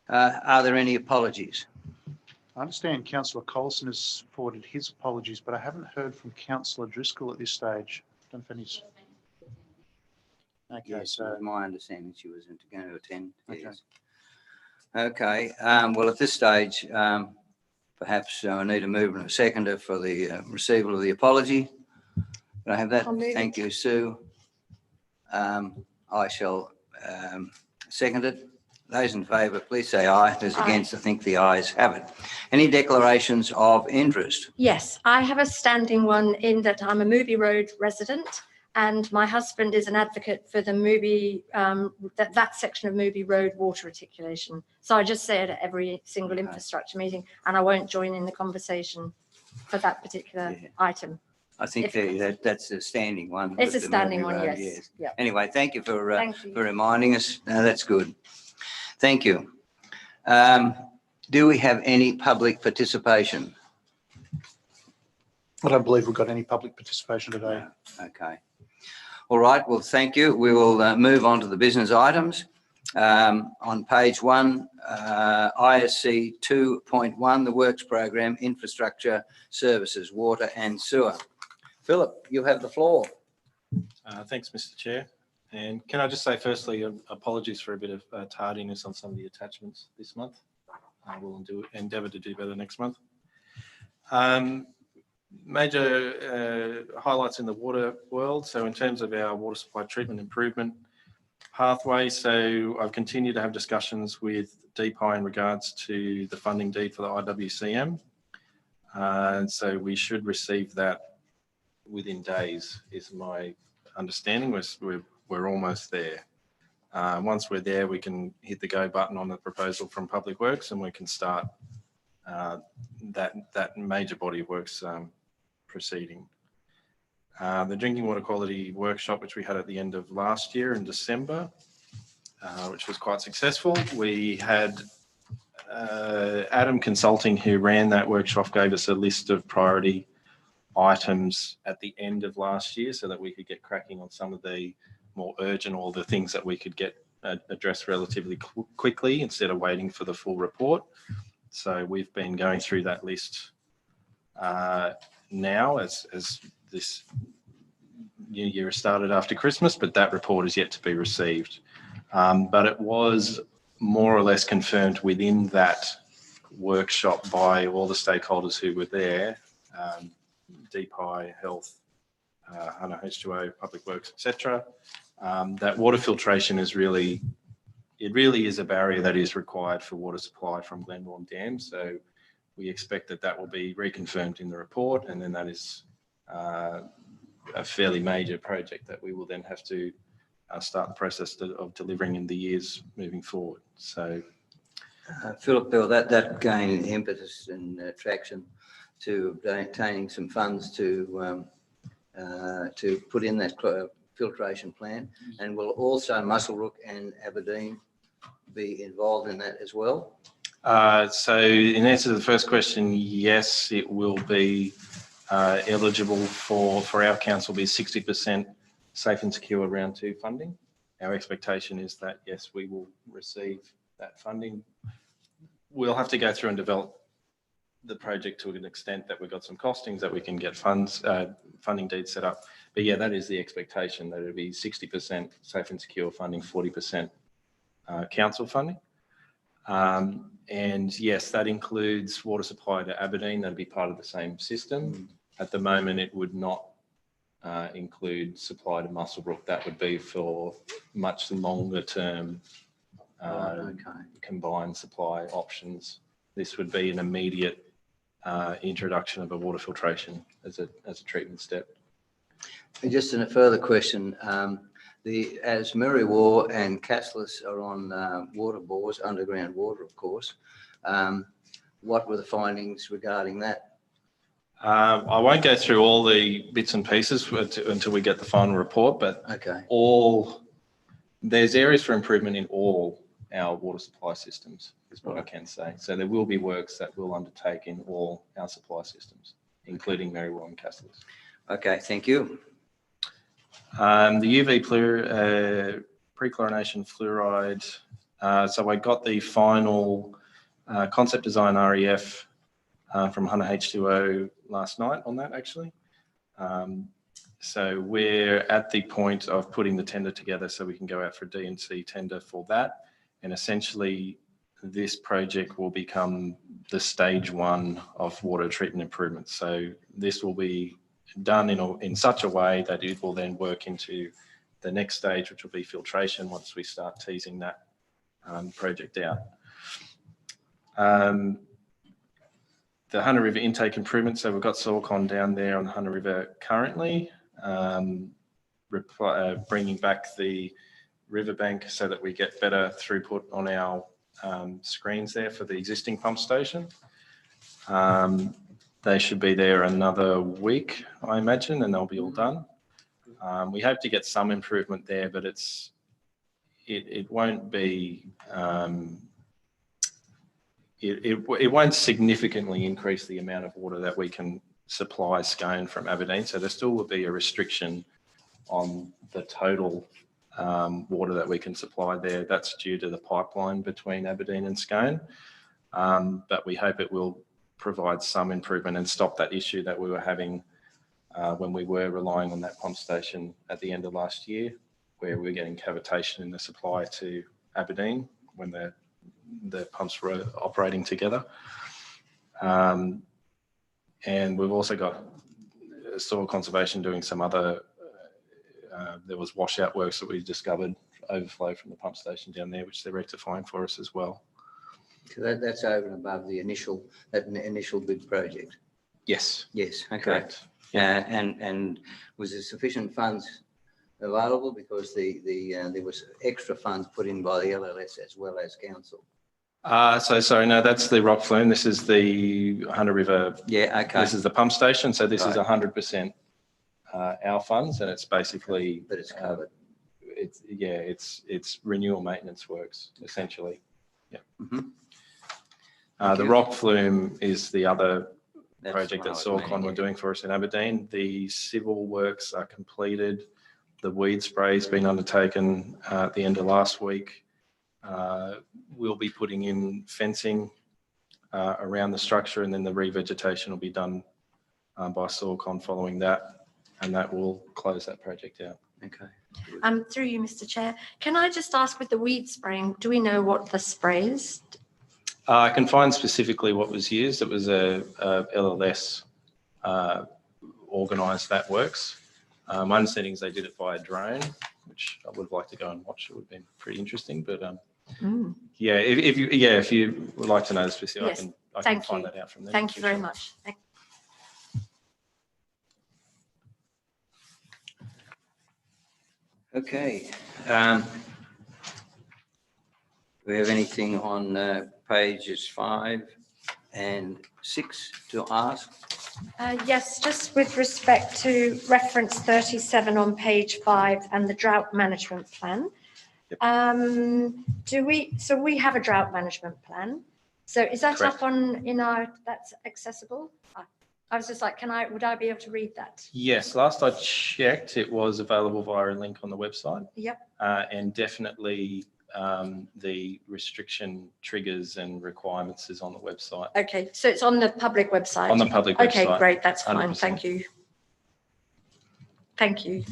Are there any apologies? I understand Councillor Colson has forwarded his apologies, but I haven't heard from Councillor Driscoll at this stage. I don't know if any's... Okay, Yes, so... my understanding she wasn't going to attend. Okay. Yes. Okay. Well, at this stage, perhaps I need a mover and a seconder for the receival of the apology. Can I have that? Thank you, Sue. I shall second it. Those in favour, please say aye. Those against, I think the ayes have it. Any declarations of interest? Yes, I have a standing one in that I'm a Movie Road resident and my husband is an advocate for the that section of Movie Road water reticulation. So I just say it at every single infrastructure meeting and I won't join in the conversation for that particular item. I think that's a standing one. It's a standing one, Road, yes. Yeah. Anyway, thank you for Thank you. for reminding us. That's good. Thank you. Do we have any public participation? I don't believe we've got any public participation today. No. Okay. All right. Well, thank you. We will move on to the business items. On page 1, ISC 2.1, the Works Program, Infrastructure Services, Water and Sewer. Philip, you have the floor. Thanks, Mr. Chair. And can I just say, firstly, apologies for a bit of tardiness on some of the attachments this month. We'll endeavour to do better next month. Major highlights in the water world. So in terms of our water supply treatment improvement pathway, so I've continued to have discussions with DPI in regards to the funding deed for the IWCM. And so we should receive that within days, is my understanding. We're almost there. Once we're there, we can hit the go button on the proposal from Public Works and we can start that major body of works proceeding. The drinking water quality workshop, which we had at the end of last year in December, which was quite successful. We had Adam Consulting, who ran that workshop, gave us a list of priority items at the end of last year so that we could get cracking on some of the more urgent or the things that we could get addressed relatively quickly instead of waiting for the full report. So we've been going through that list now as this new year started after Christmas, but that report is yet to be received. But it was more or less confirmed within that workshop by all the stakeholders who were there, DPI, Health, Hunter H2O, Public Works, etc. That water filtration is really is a barrier that is required for water supply from Glenmore Dam. So we expect that will be reconfirmed in the report, and then that is a fairly major project that we will then have to start the process of delivering in the years moving forward. So, Philip, Bill, that gained impetus and traction to obtaining some funds to put in that filtration plan, and will also Muswellbrook and Aberdeen be involved in that as well? So in answer to the first question, yes, it will be eligible for our council be 60% safe and secure round 2 funding. Our expectation is that, yes, we will receive that funding. We'll have to go through and develop the project to an extent that we've got some costings that we can get funding deeds set up. But yeah, that is the expectation, that it'll be 60% safe and secure funding, 40% council funding. And yes, that includes water supply to Aberdeen. That'll be part of the same system. At the moment, it would not include supply to Muswellbrook. That would be for much longer term combined supply options. This would be an immediate introduction of a water filtration as a treatment step. And just in a further question, as Mirrewar and Councillor are on water bores, underground water, of course, what were the findings regarding that? I won't go through all the bits and pieces until we get the final report, but there's areas for improvement in all our water supply systems, is what I can say. So there will be works that we'll undertake in all our supply systems, including Mirrewar and Councillors. Okay, thank you. The UV pre-chlorination fluoride So I got the final concept design REF from Hunter H2O last night on that, actually. So we're at the point of putting the tender together so we can go out for a D&C tender for that. And essentially, this project will become the stage 1 of water treatment improvements. So this will be done in such a way that it will then work into the next stage, which will be filtration once we start teasing that project out. The Hunter River intake improvement. So we've got soil con down there on the Hunter River currently, bringing back the riverbank so that we get better throughput on our screens there for the existing pump station. They should be there another week, I imagine, and they'll be all done. We hope to get some improvement there, but it won't be, it won't significantly increase the amount of water that we can supply Scone from Aberdeen. So there still will be a restriction on the total water that we can supply there. That's due to the pipeline between Aberdeen and Scone. But we hope it will provide some improvement and stop that issue that we were having when we were relying on that pump station at the end of last year, where we were getting cavitation in the supply to Aberdeen when the pumps were operating together. And we've also got soil conservation doing some other, there was washout works that we discovered overflow from the pump station down there, which they're rectifying for us as well. So that's over and above the initial big project. Yes. Yes. Okay. Correct. And was there sufficient funds available, because there was extra funds put in by the LLS as well as council? Sorry, no, that's the rock flume. This is the Hunter River. Yeah, okay. This is the pump station. So this is Right. 100% our funds, and it's basically. But it's covered. It's renewal maintenance works essentially. Yeah. Mhm. The rock flume is the other That's project the that one I was Soilcon meaning, were yeah. doing for us in Aberdeen. The civil works are completed. The weed spray has been undertaken at the end of last week. We'll be putting in fencing around the structure, and then the revegetation will be done by Soilcon following that, and that will close that project out. Okay. Through you, Mr. Chair, can I just ask, with the weed spraying, do we know what the spray is? I can find specifically what was used. It was a LLS organised that works. My understanding is they did it by a drone, which I would like to go and watch. It would have been pretty interesting. But yeah, if you would like to know the specific, Yes, I can thank find you. that out from them. Thank you very Sure. much. Okay. Do we have anything on pages 5 and 6 to ask? Yes, just with respect to reference 37 on page 5 and the drought management plan. Yep. So we have a drought management plan. So is that Correct. up that's accessible? I was just like, would I be able to read that? Yes, last I checked, it was available via a link on the website. Yep. And definitely the restriction triggers and requirements is on the website. Okay, so it's on the public website? On the public website. Okay, great, that's fine, 100%. thank you. Thank you.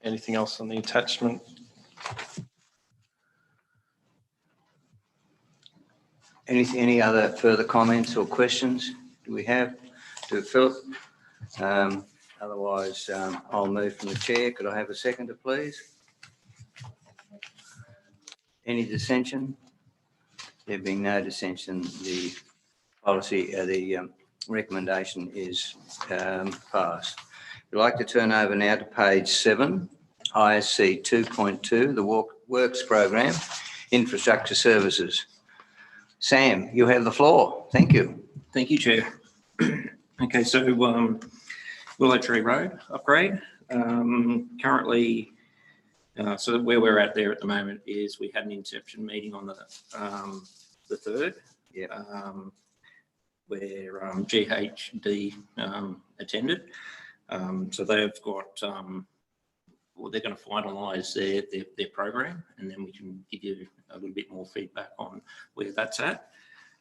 Anything else on the attachment? Any other further comments or questions do we have to Philip? Otherwise, I'll move from the chair. Could I have a seconder, please? Any dissension? There being no dissension, the policy, the recommendation is passed. We'd like to turn over now to page 7, ISC 2.2, the Works Program, Infrastructure Services. Sam, you have the floor. Thank you. Thank you, Chair. Okay, so Willow Tree Road upgrade. Currently, so where we're at there at the moment is we had an inception meeting on the 3rd. Yep. Where GHD attended. So they've got well, they're going to finalise their program, and then we can give you a little bit more feedback on where that's at.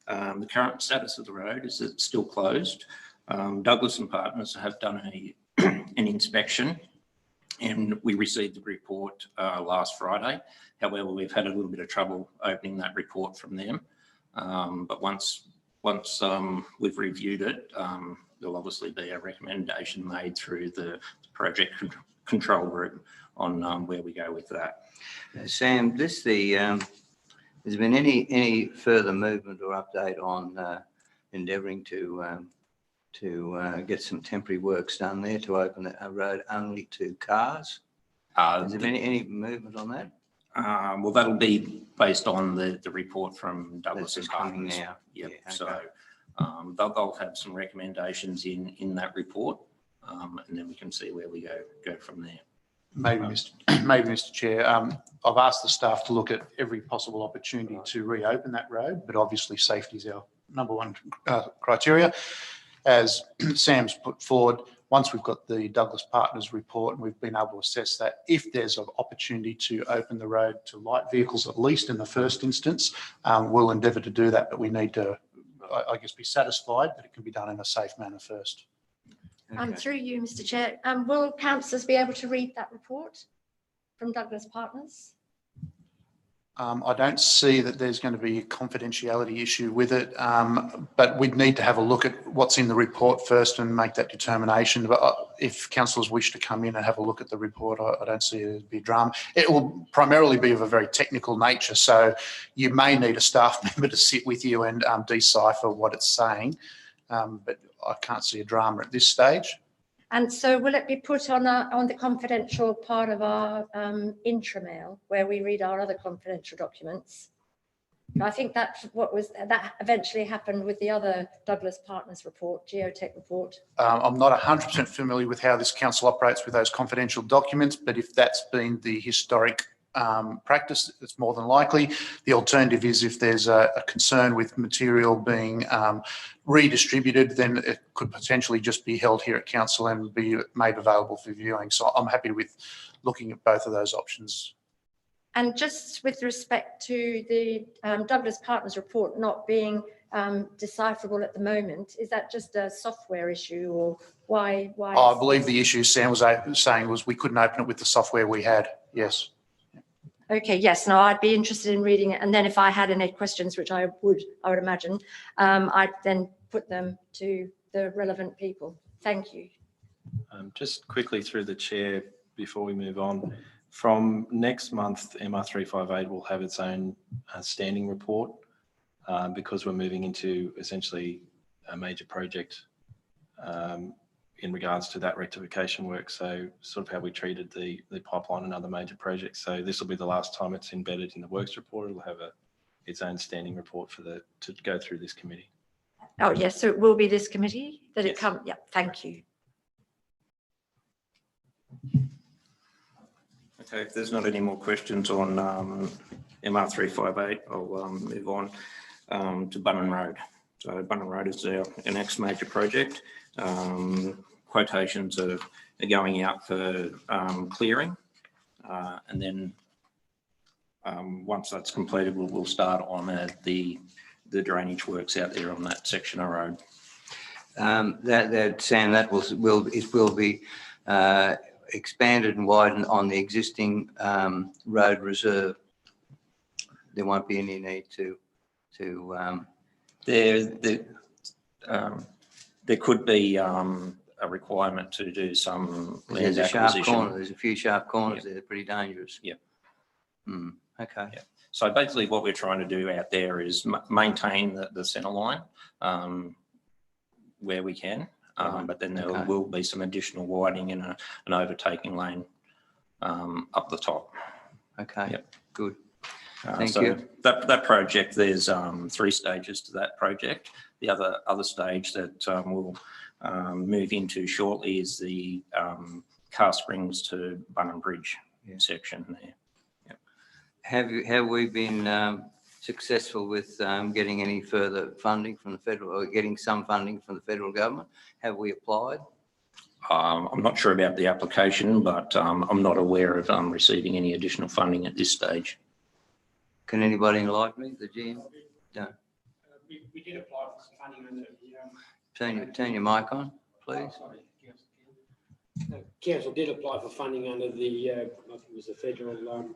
The current status of the road is that it's still closed. Douglas and Partners have done an inspection, and we received the report last Friday. However, we've had a little bit of trouble opening that report from them. But once we've reviewed it, there'll obviously be a recommendation made through the project control group on where we go with that. Sam, has there been any further movement or update on endeavouring to get some temporary works done there to open a road only to cars? Has there been any movement on that? Well, that'll be based on the report from Douglas and coming Partners. now. Yep. Yeah, okay. So they'll have some recommendations in that report, and then we can see where we go from there. Maybe, Mr. Chair, I've asked the staff to look at every possible opportunity to reopen that road, but obviously safety is our number one criteria. As Sam's put forward, once we've got the Douglas Partners report and we've been able to assess that, if there's an opportunity to open the road to light vehicles, at least in the first instance, we'll endeavour to do that, but we need to, I guess, be satisfied that it can be done in a safe manner first. Okay. Through you, Mr. Chair, will councillors be able to read that report from Douglas Partners? I don't see that there's going to be a confidentiality issue with it, but we'd need to have a look at what's in the report first and make that determination. But if councillors wish to come in and have a look at the report, I don't see it as be a drama. It will primarily be of a very technical nature, so you may need a staff member to sit with you and decipher what it's saying, but I can't see a drama at this stage. And so will it be put on the confidential part of our intramail where we read our other confidential documents? I think that's that eventually happened with the other Douglas Partners report, Geotech report. I'm not 100% familiar with how this council operates with those confidential documents, but if that's been the historic practice, it's more than likely. The alternative is if there's a concern with material being redistributed, then it could potentially just be held here at council and be made available for viewing. So I'm happy with looking at both of those options. And just with respect to the Douglas Partners report not being decipherable at the moment, is that just a software issue, or why? I believe the issue Sam was saying was we couldn't open it with the software we had. Yes. Okay, yes, no, I'd be interested in reading it. And then if I had any questions, which I would imagine, I'd then put them to the relevant people. Thank you. Just quickly through the chair before we move on, from next month, MR358 will have its own standing report because we're moving into essentially a major project in regards to that rectification work. So sort of how we treated the pipeline and other major projects. So this will be the last time it's embedded in the works report. It'll have its own standing report to go through this committee. Oh, yes, so it will be this committee that Yes. it comes. Yeah, thank you. Okay, if there's not any more questions on MR358, I'll move on to Bunning Road. So Bunning Road is our next major project. Quotations are going out for clearing, and then once that's completed, we'll start on the drainage works out there on that section of road. Sam, that will be expanded and widened on the existing road reserve. There won't be any need to. There could be a requirement to do some land There's a sharp acquisition. corner. There's a few sharp corners Yep. there. They're pretty dangerous. Yep. Okay. Yep. So basically what we're trying to do out there is maintain the centre line where we can, but then there will be some additional widening and an overtaking lane up the top. Okay. Yep. Good. Thank So you. that project, there's 3 stages to that project. The other stage that we'll move into shortly is the Car Springs to Bunning Bridge section there. Yep. Have we been successful with getting any further funding from the federal, or getting some funding from the federal government? Have we applied? I'm not sure about the application, but I'm not aware of receiving any additional funding at this stage. Can anybody enlighten me? The GM? No. We did apply for some funding under the. Turn your mic on, please. Council did apply for funding under the, I think it was the federal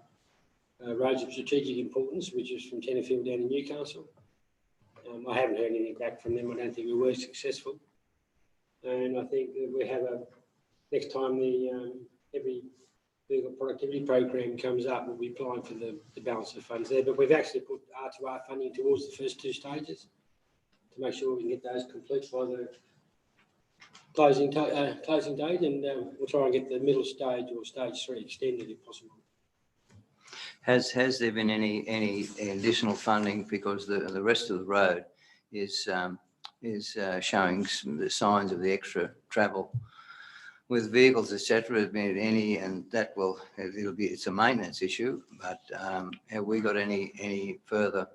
roads of strategic importance, which is from Tenterfield down in Newcastle. I haven't heard anything back from them. I don't think we were successful. And I think that we have next time the every vehicle productivity program comes up, we'll be applying for the balance of funds there. But we've actually put R2R funding towards the first 2 stages to make sure we can get those complete by the closing date, and we'll try and get the middle stage or stage 3 extended if possible. Has there been any additional funding, because the rest of the road is showing the signs of the extra travel with vehicles, etc. Has been any, and that it's a maintenance issue, but have we got any further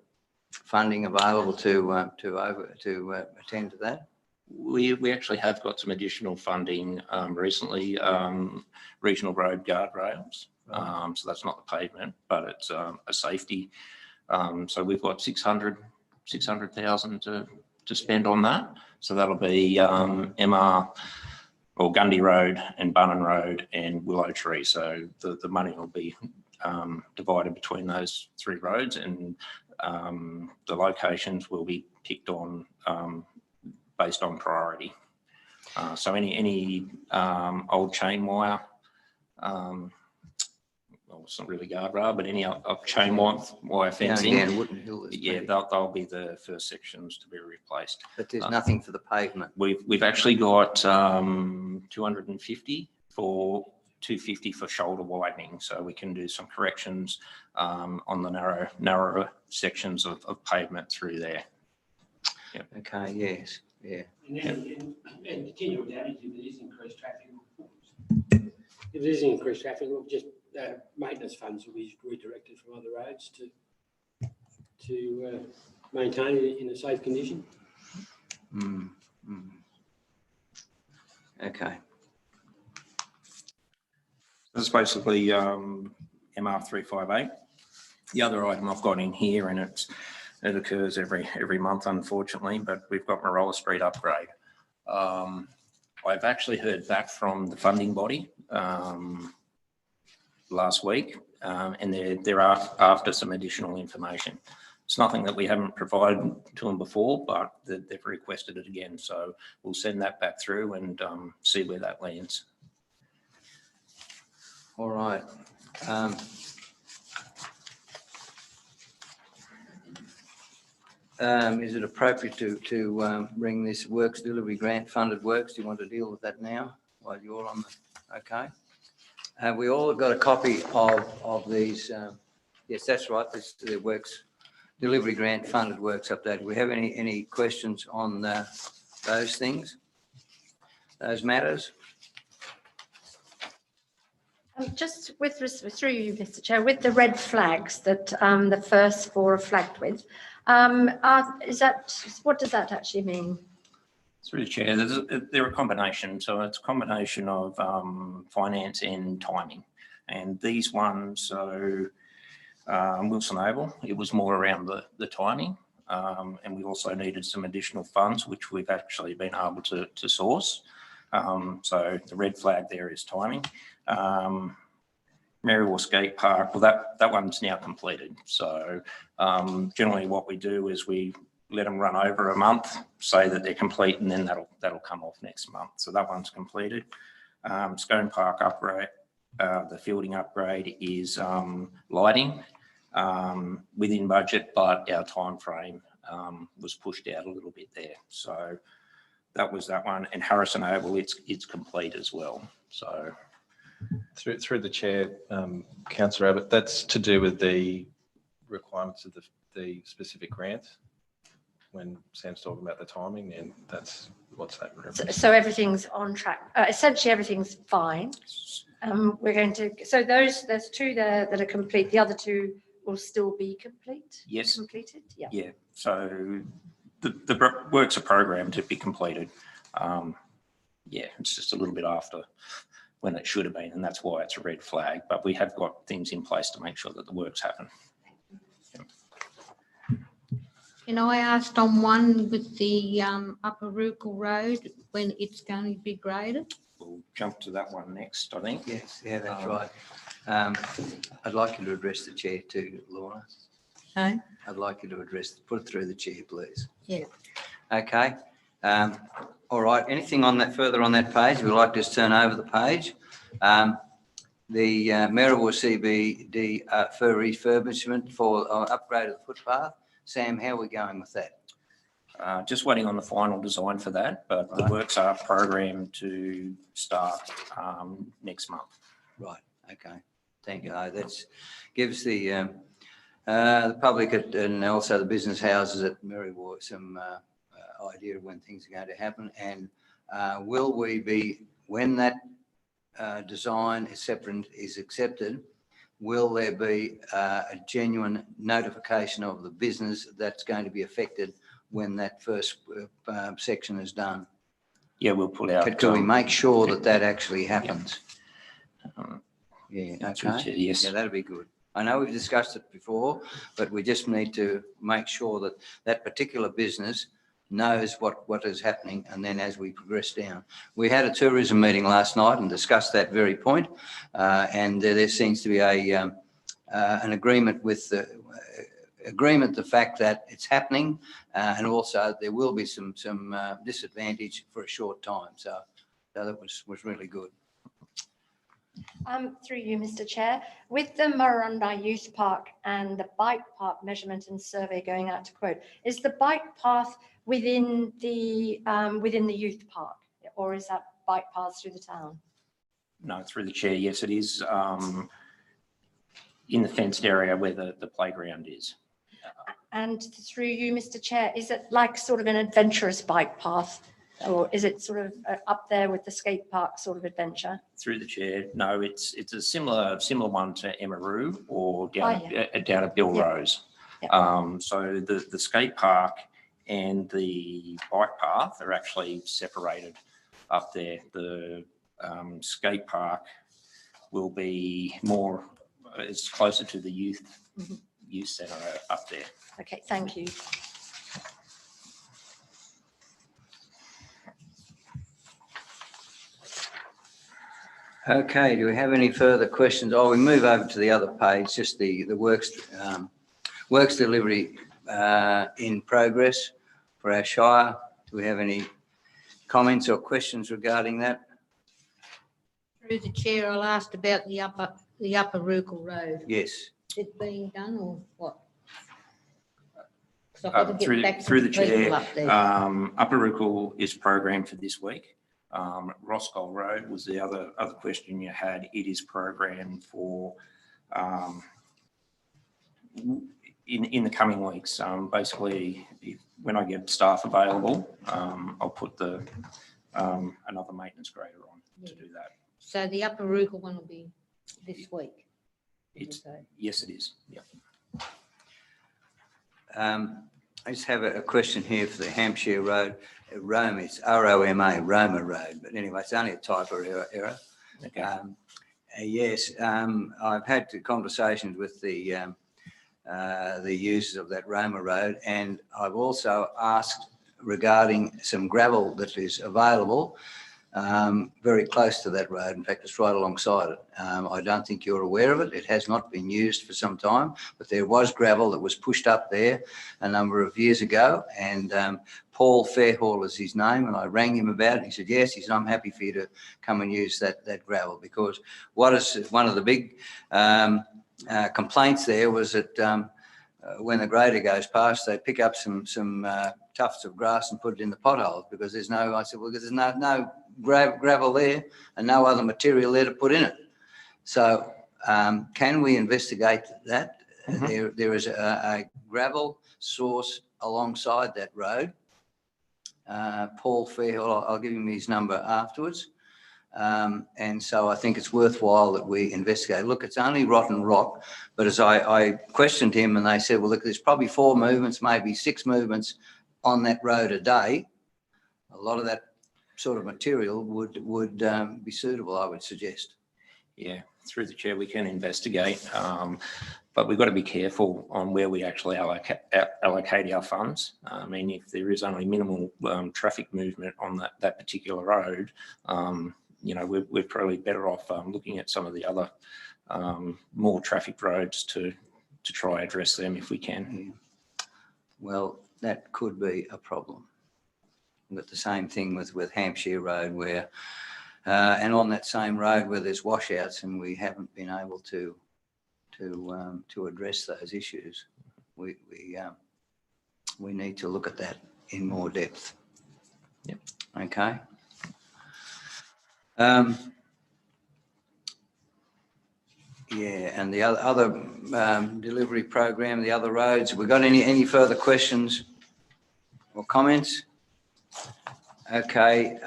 funding available to attend to that? We actually have got some additional funding recently, regional road guardrails. So that's not the pavement, but it's a safety. So we've got 600,000 to spend on that. So that'll be MR or Gundy Road and Bunning Road and Willow Tree. So the money will be divided between those 3 roads, and the locations will be picked on based on priority. So any old chain wire, well, it's not really guardrail, but any chain wire fencing, they'll be the first sections to be replaced. But there's nothing for the pavement. We've actually got 250 for 250 for shoulder widening, so we can do some corrections on the narrower sections of pavement through there. Yep. Okay. Yes. Yeah. And continual damage if there is increased traffic. If there is increased traffic, we'll just maintenance funds will be redirected from other roads to maintain it in a safe condition. Okay. That's basically MR358. The other item I've got in here, and it occurs every month, unfortunately, but we've got Marola Street upgrade. I've actually heard back from the funding body last week, and they're after some additional information. It's nothing that we haven't provided to them before, but they've requested it again. So we'll send that back through and see where that lands. All right. Is it appropriate to bring this works delivery grant funded works? Do you want to deal with that now while you're on the, okay? We all got a copy of these. Yes, that's right. This the works delivery grant funded works update. Do we have any questions on those things, those matters? Just through you, Mr. Chair, with the red flags that the first 4 are flagged with, what does that actually mean? Through the chair, they're a combination. So it's a combination of finance and timing. And these ones, so Wilson Oval, it was more around the timing. And we also needed some additional funds, which we've actually been able to source. So the red flag there is timing. Merriwell Skate Park, well, that one's now completed. So generally what we do is we let them run over a month, say that they're complete, and then that'll come off next month. So that one's completed. Scone Park upgrade, the fielding upgrade is lighting within budget, but our time frame was pushed out a little bit there. So that was that one. And Harrison Oval, it's complete as well. So through the chair, Councillor Abbott, that's to do with the requirements of the specific grant. When Sam's talking about the timing, and what's that reference? So everything's on track. Essentially, everything's fine. We're going to. So there's 2 there that are complete. The other 2 will still be complete. Yes. Completed. Yeah. Yeah. So the works are programmed to be completed. yeah, it's just a little bit after when it should have been, and that's why it's a red flag. But we have got things in place to make sure that the works happen. And I asked on one with the Upper Rookel Road when it's going to be graded. We'll jump to that one next, I think. Yes, yeah, that's right. I'd like you to address the chair too, Lorna. Okay. I'd like you to put it through the chair, please. Yeah. Okay. All right. Anything on that further on that page? We'd like to just turn over the page. The Maribor CBD for refurbishment for upgrade of the footpath. Sam, how are we going with that? Just waiting on the final design for that, but the works are programmed to start next month. Right. Okay. Thank you. That gives the public and also the business houses at Maribor some idea of when things are going to happen. And will we be, when that design is accepted, will there be a genuine notification of the business that's going to be affected when that first section is done? Yeah, we'll pull out. Can we make sure that that actually happens? Yeah, okay. Yes. Yeah, that'd be good. I know we've discussed it before, but we just need to make sure that that particular business knows what is happening, and then as we progress down. We had a tourism meeting last night and discussed that very point, and there seems to be an agreement with the fact that it's happening, and also there will be some disadvantage for a short time. So that was really good. Through you, Mr. Chair, with the Miranda Youth Park and the bike path measurement and survey going out to quote, is the bike path within the youth park, or is that bike paths through the town? No, through the chair. Yes, it is in the fenced area where the playground is. And through you, Mr. Chair, is it like sort of an adventurous bike path, or is it sort of up there with the skate park sort of adventure? Through the chair, no, it's a similar one to Emeroo or down at Bill Rose. Yeah. So the skate park and the bike path are actually separated up there. The skate park will be more, it's closer to the youth centre up there. Okay, thank you. Okay, do we have any further questions? Oh, we move over to the other page, just the works delivery in progress for our Shire. Do we have any comments or questions regarding that? Through the chair, I'll ask about the upper Rookel Road. Yes. Is it being done or what? Through the chair, Upper Rookel is programmed for this week. Roscoe Road was the other question you had. It is programmed for in the coming weeks. Basically, when I get staff available, I'll put another maintenance grader on to do that. So the Upper Rookel one will be this week? Yes, it is. Yeah. I just have a question here for the Hampshire Road. Roma, it's R-O-M-A, Roma Road. But anyway, it's only a typo error. Okay. Yes, I've had conversations with the users of that Roma Road, and I've also asked regarding some gravel that is available very close to that road. In fact, it's right alongside it. I don't think you're aware of it. It has not been used for some time, but there was gravel that was pushed up there a number of years ago, and Paul Fairhall is his name, and I rang him about it. He said, yes, he said, I'm happy for you to come and use that gravel, because what is one of the big complaints there was that when the grader goes past, they pick up some tufts of grass and put it in the potholes, because there's no, I said, well, because there's no gravel there and no other material there to put in it. So can we investigate that? There is a gravel source alongside that road. Paul Fairhall, I'll give him his number afterwards. And so I think it's worthwhile that we investigate. Look, it's only rotten rock, but as I questioned him, and they said, well, look, there's probably 4 movements, maybe 6 movements on that road a day. A lot of that sort of material would be suitable, I would suggest. Yeah, through the chair, we can investigate, but we've got to be careful on where we actually allocate our funds. I mean, if there is only minimal traffic movement on that particular road, you know, we're probably better off looking at some of the other more traffic roads to try address them if we can. Well, that could be a problem. But the same thing with Hampshire Road, where and on that same road where there's washouts, and we haven't been able to address those issues. We need to look at that in more depth. Yep. Okay. Yeah, and the other delivery program, the other roads. Have we got any further questions or comments? Okay.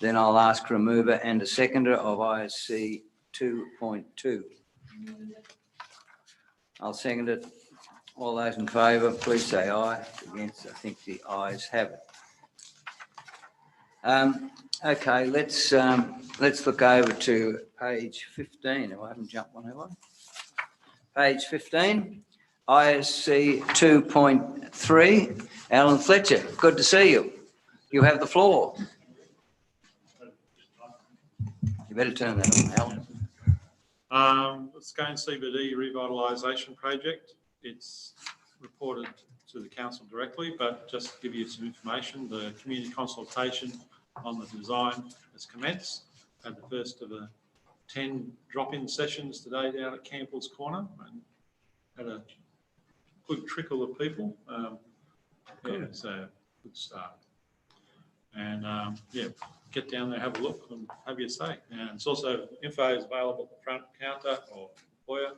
Then I'll ask for a mover and a seconder of ISC 2.2. I'll second it. All those in favour, please say aye. Against, I think the ayes have it. Okay, let's look over to page 15. Oh, I haven't jumped one, have I? Page 15, ISC 2.3. Alan Fletcher, good to see you. You have the floor. You better turn that on, Alan. The Scone CBD revitalisation project. It's reported to the council directly, but just to give you some information, the community consultation on the design has commenced. Had the first of the 10 drop-in sessions today down at Campbell's Corner, and had a good trickle of people. Yeah, so good start. And yeah, get down there, have a look, and have your say. And it's also info is available at the front counter or foyer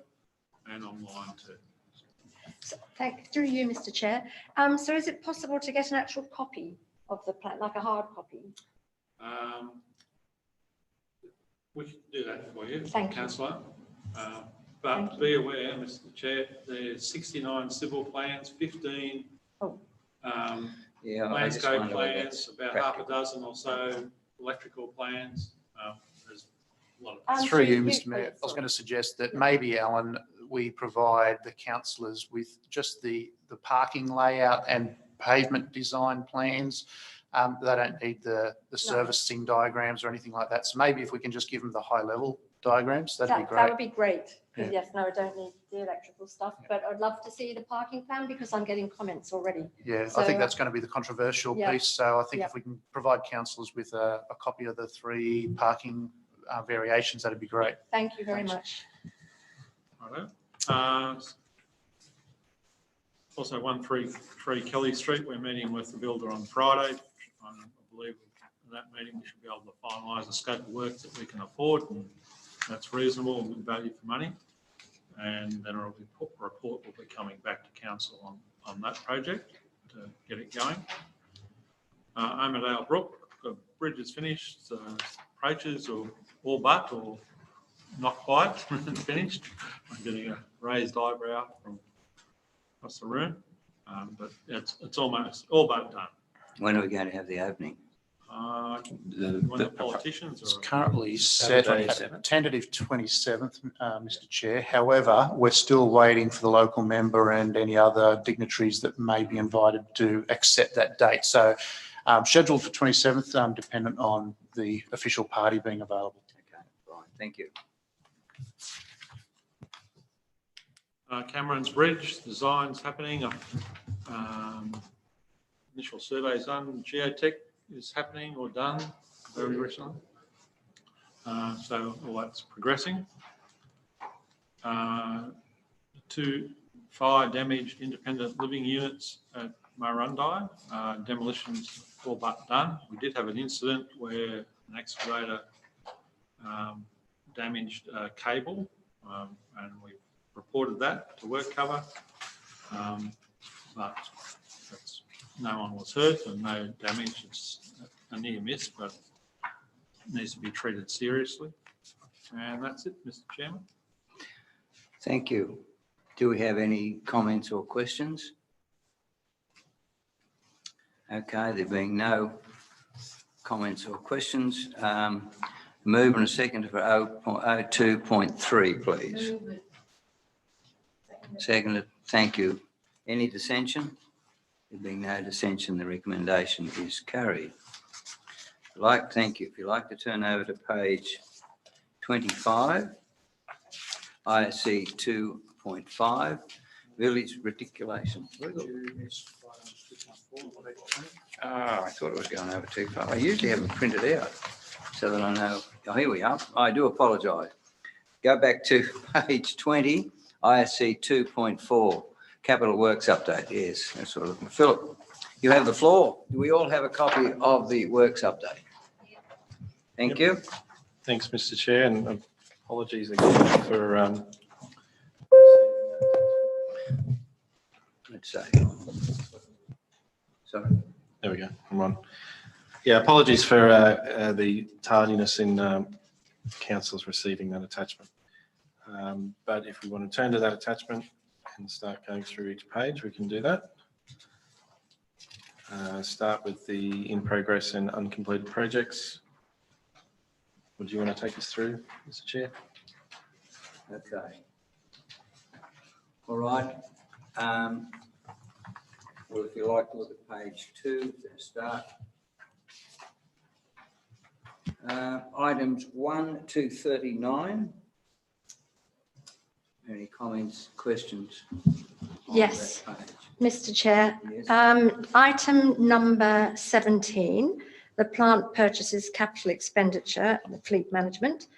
and online too. So, through you, Mr. Chair. So is it possible to get an actual copy of the plan, like a hard copy? We can do that for you, Thank you. Councillor. But be aware, Mr. Chair, there's 69 civil plans, 15 landscape plans, about half a dozen or so electrical plans. There's a lot of. Through you, Mr. Mayor, I was going to suggest that maybe, Alan, we provide the councillors with just the parking layout and pavement design plans. They don't need the servicing diagrams or anything like that. So maybe if we can just give them the high level diagrams, that'd be great. That would be great. Yeah. Yes, no, I don't need the electrical stuff, but I'd love to see the parking plan because I'm getting comments already. Yeah, So, I think that's going to be the controversial piece. So I think if we can provide councillors with a copy of the 3 parking variations, that'd be great. Thank you very much. Righto. Also 133 Kelly Street, we're meeting with the builder on Friday. I believe in that meeting we should be able to finalise the scope of work that we can afford, and that's reasonable and good value for money. And then a report will be coming back to council on that project to get it going. Armadale Brook, the bridge is finished, approaches or all but or not quite finished. I'm getting a raised eyebrow from across the room, but it's almost all but done. When are we going to have the opening? The politicians It's are currently set at tentative 27th, Mr. Chair. However, we're still waiting for the local member and any other dignitaries that may be invited to accept that date. So scheduled for 27th, dependent on the official party being available. Okay, fine. Thank you. Cameron's Bridge, designs happening. Initial surveys done. Geotech is happening or done very recently. So all that's progressing. 2 fire damaged independent living units at Miranda. Demolitions all but done. We did have an incident where an excavator damaged a cable, and we reported that to work cover, but no one was hurt and no damage. It's a near miss, but it needs to be treated seriously. And that's it, Mr. Chairman. Thank you. Do we have any comments or questions? Okay, there being no comments or questions? Move and a second for 02.3, please. Seconded. Thank you. Any dissension? There being no dissension, the recommendation is carried. Thank you. If you'd like to turn over to page 25, ISC 2.5, village reticulation. I thought it was going over too far. I usually have it printed out so that I know. Oh, here we are. I do apologise. Go back to page 20, ISC 2.4, capital works update. Yes, that's what I'm looking for. Philip, you have the floor. Do we all have a copy of the works update? Thank you. Thanks, Mr. Chair, and apologies again for Let's say. Sorry. there we go. I'm on. Yeah, apologies for the tardiness in councillors receiving that attachment. But if we want to turn to that attachment and start going through each page, we can do that. Start with the in progress and uncompleted projects. Would you want to take us through, Mr. Chair? Okay. All right. Well, if you like to look at page 2 to start. Items 1 to 39. Any comments, questions? on Yes. that page? Mr. Chair, Yes. item number 17, the plant purchases capital expenditure, the fleet management.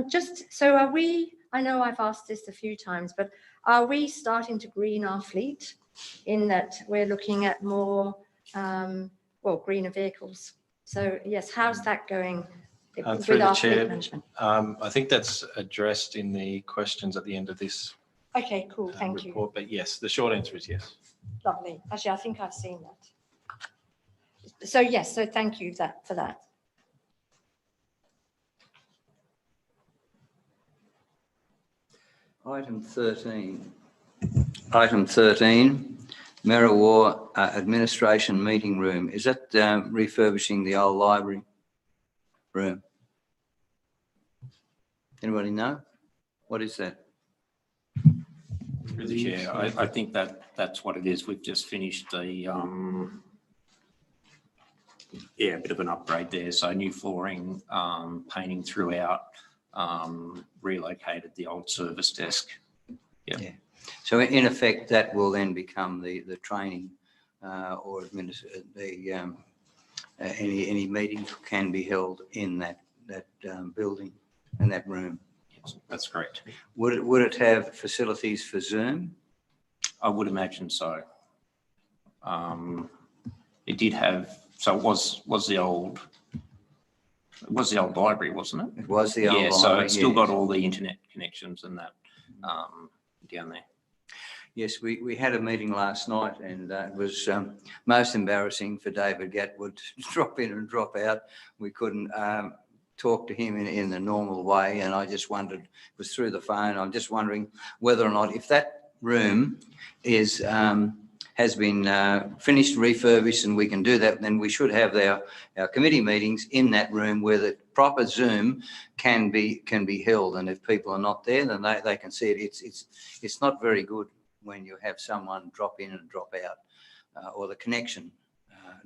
Just so are we, I know I've asked this a few times, but are we starting to green our fleet in that we're looking at more, greener vehicles? So yes, how's that going with Through the our chair, fleet management? I think that's addressed in the questions at the end of this Okay, cool, thank you. report. But yes, the short answer is yes. Lovely. Actually, I think I've seen that. So yes, so thank you for that. Item 13. Item 13, Merriwa Administration Meeting Room. Is that refurbishing the old library room? Anybody know? What is that? Through the chair, I think that's what it is. We've just finished a bit of an upgrade there. So new flooring, painting throughout, relocated the old service desk. Yep. Yeah. So in effect, that will then become the training or administer the any meetings can be held in that building and that room. Yes, that's correct. Would it have facilities for Zoom? I would imagine so. It did have, so it was the old library, wasn't it? It was the old Yeah, so library, it's still yes. got all the internet connections and that down there. Yes, we had a meeting last night and it was most embarrassing for David Gatwood to drop in and drop out. We couldn't talk to him in the normal way, and I just wondered, it was through the phone, I'm just wondering whether or not if that room is has been finished, refurbished, and we can do that, then we should have our committee meetings in that room where the proper Zoom can be held. And if people are not there, then they can see it. It's not very good when you have someone drop in and drop out or the connection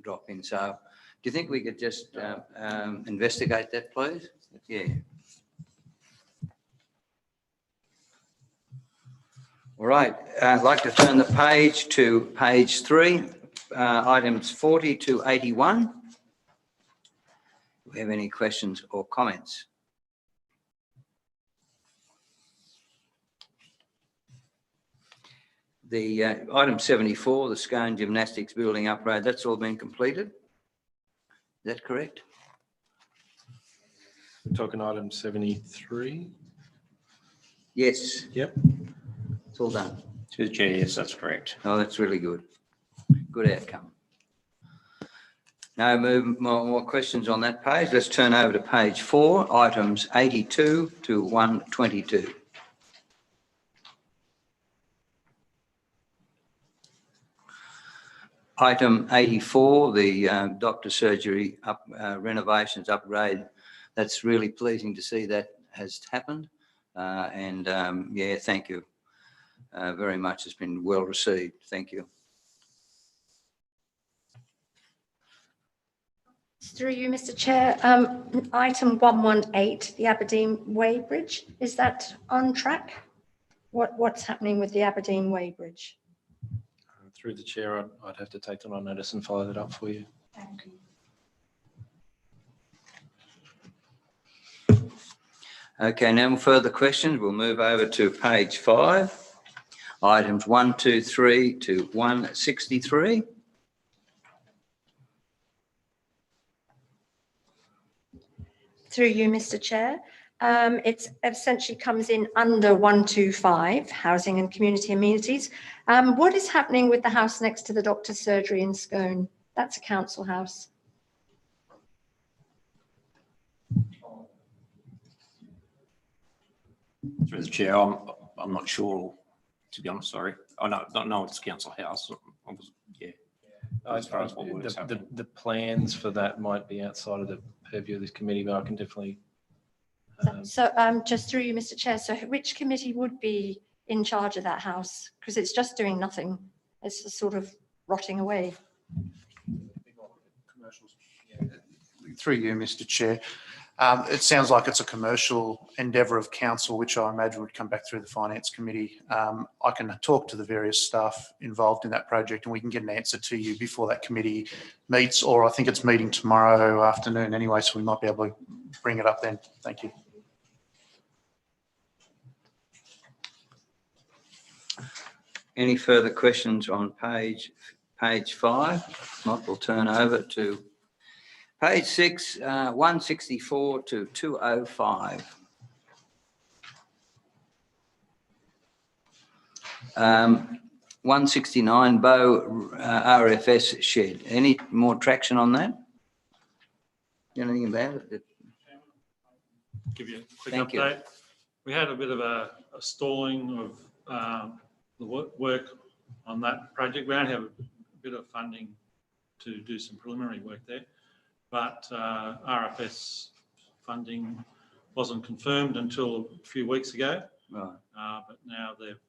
drop in. So do you think we could just investigate that, please? Yeah. All right, I'd like to turn the page to page 3, items 40 to 81. Do we have any questions or comments? The item 74, the Scone Gymnastics Building upgrade, that's all been completed? Is that correct? We're talking item 73. Yes. Yep. It's all done. To the chair, yes, that's correct. Oh, that's really good. Good outcome. No more questions on that page. Let's turn over to page 4, items 82 to 122. Item 84, the doctor surgery renovations upgrade. That's really pleasing to see that has happened. Yeah, thank you very much. It's been well received. Thank you. Through you, Mr. Chair. Item 118, the Aberdeen Way Bridge. Is that on track? What's happening with the Aberdeen Way Bridge? Through the chair, I'd have to take that on notice and follow that up for you. Thank you. Okay, no further questions. We'll move over to page 5. Items 123 to 163. Through you, Mr. Chair. It essentially comes in under 125, housing and community amenities. What is happening with the house next to the doctor's surgery in Scone? That's a council house. Through the chair, I'm not sure, to be honest, sorry. I don't know it's council house. As far as what was happening. The plans for that might be outside of the purview of this committee, but I can definitely. Just through you, Mr. Chair, so which committee would be in charge of that house? Because it's just doing nothing. It's just sort of rotting away. Through you, Mr. Chair. It sounds like it's a commercial endeavour of council, which I imagine would come back through the finance committee. I can talk to the various staff involved in that project and we can get an answer to you before that committee meets, or I think it's meeting tomorrow afternoon anyway, so we might be able to bring it up then. Thank you. Any further questions on page 5? If not, we'll turn over to page 6, 164 to 205. 169 Bow RFS shed. Any more traction on that? Anything about it? Give you a quick Thank you. update. We had a bit of a stalling of the work on that project. We only have a bit of funding to do some preliminary work there, but RFS funding wasn't confirmed until a few weeks ago. Right. But now they've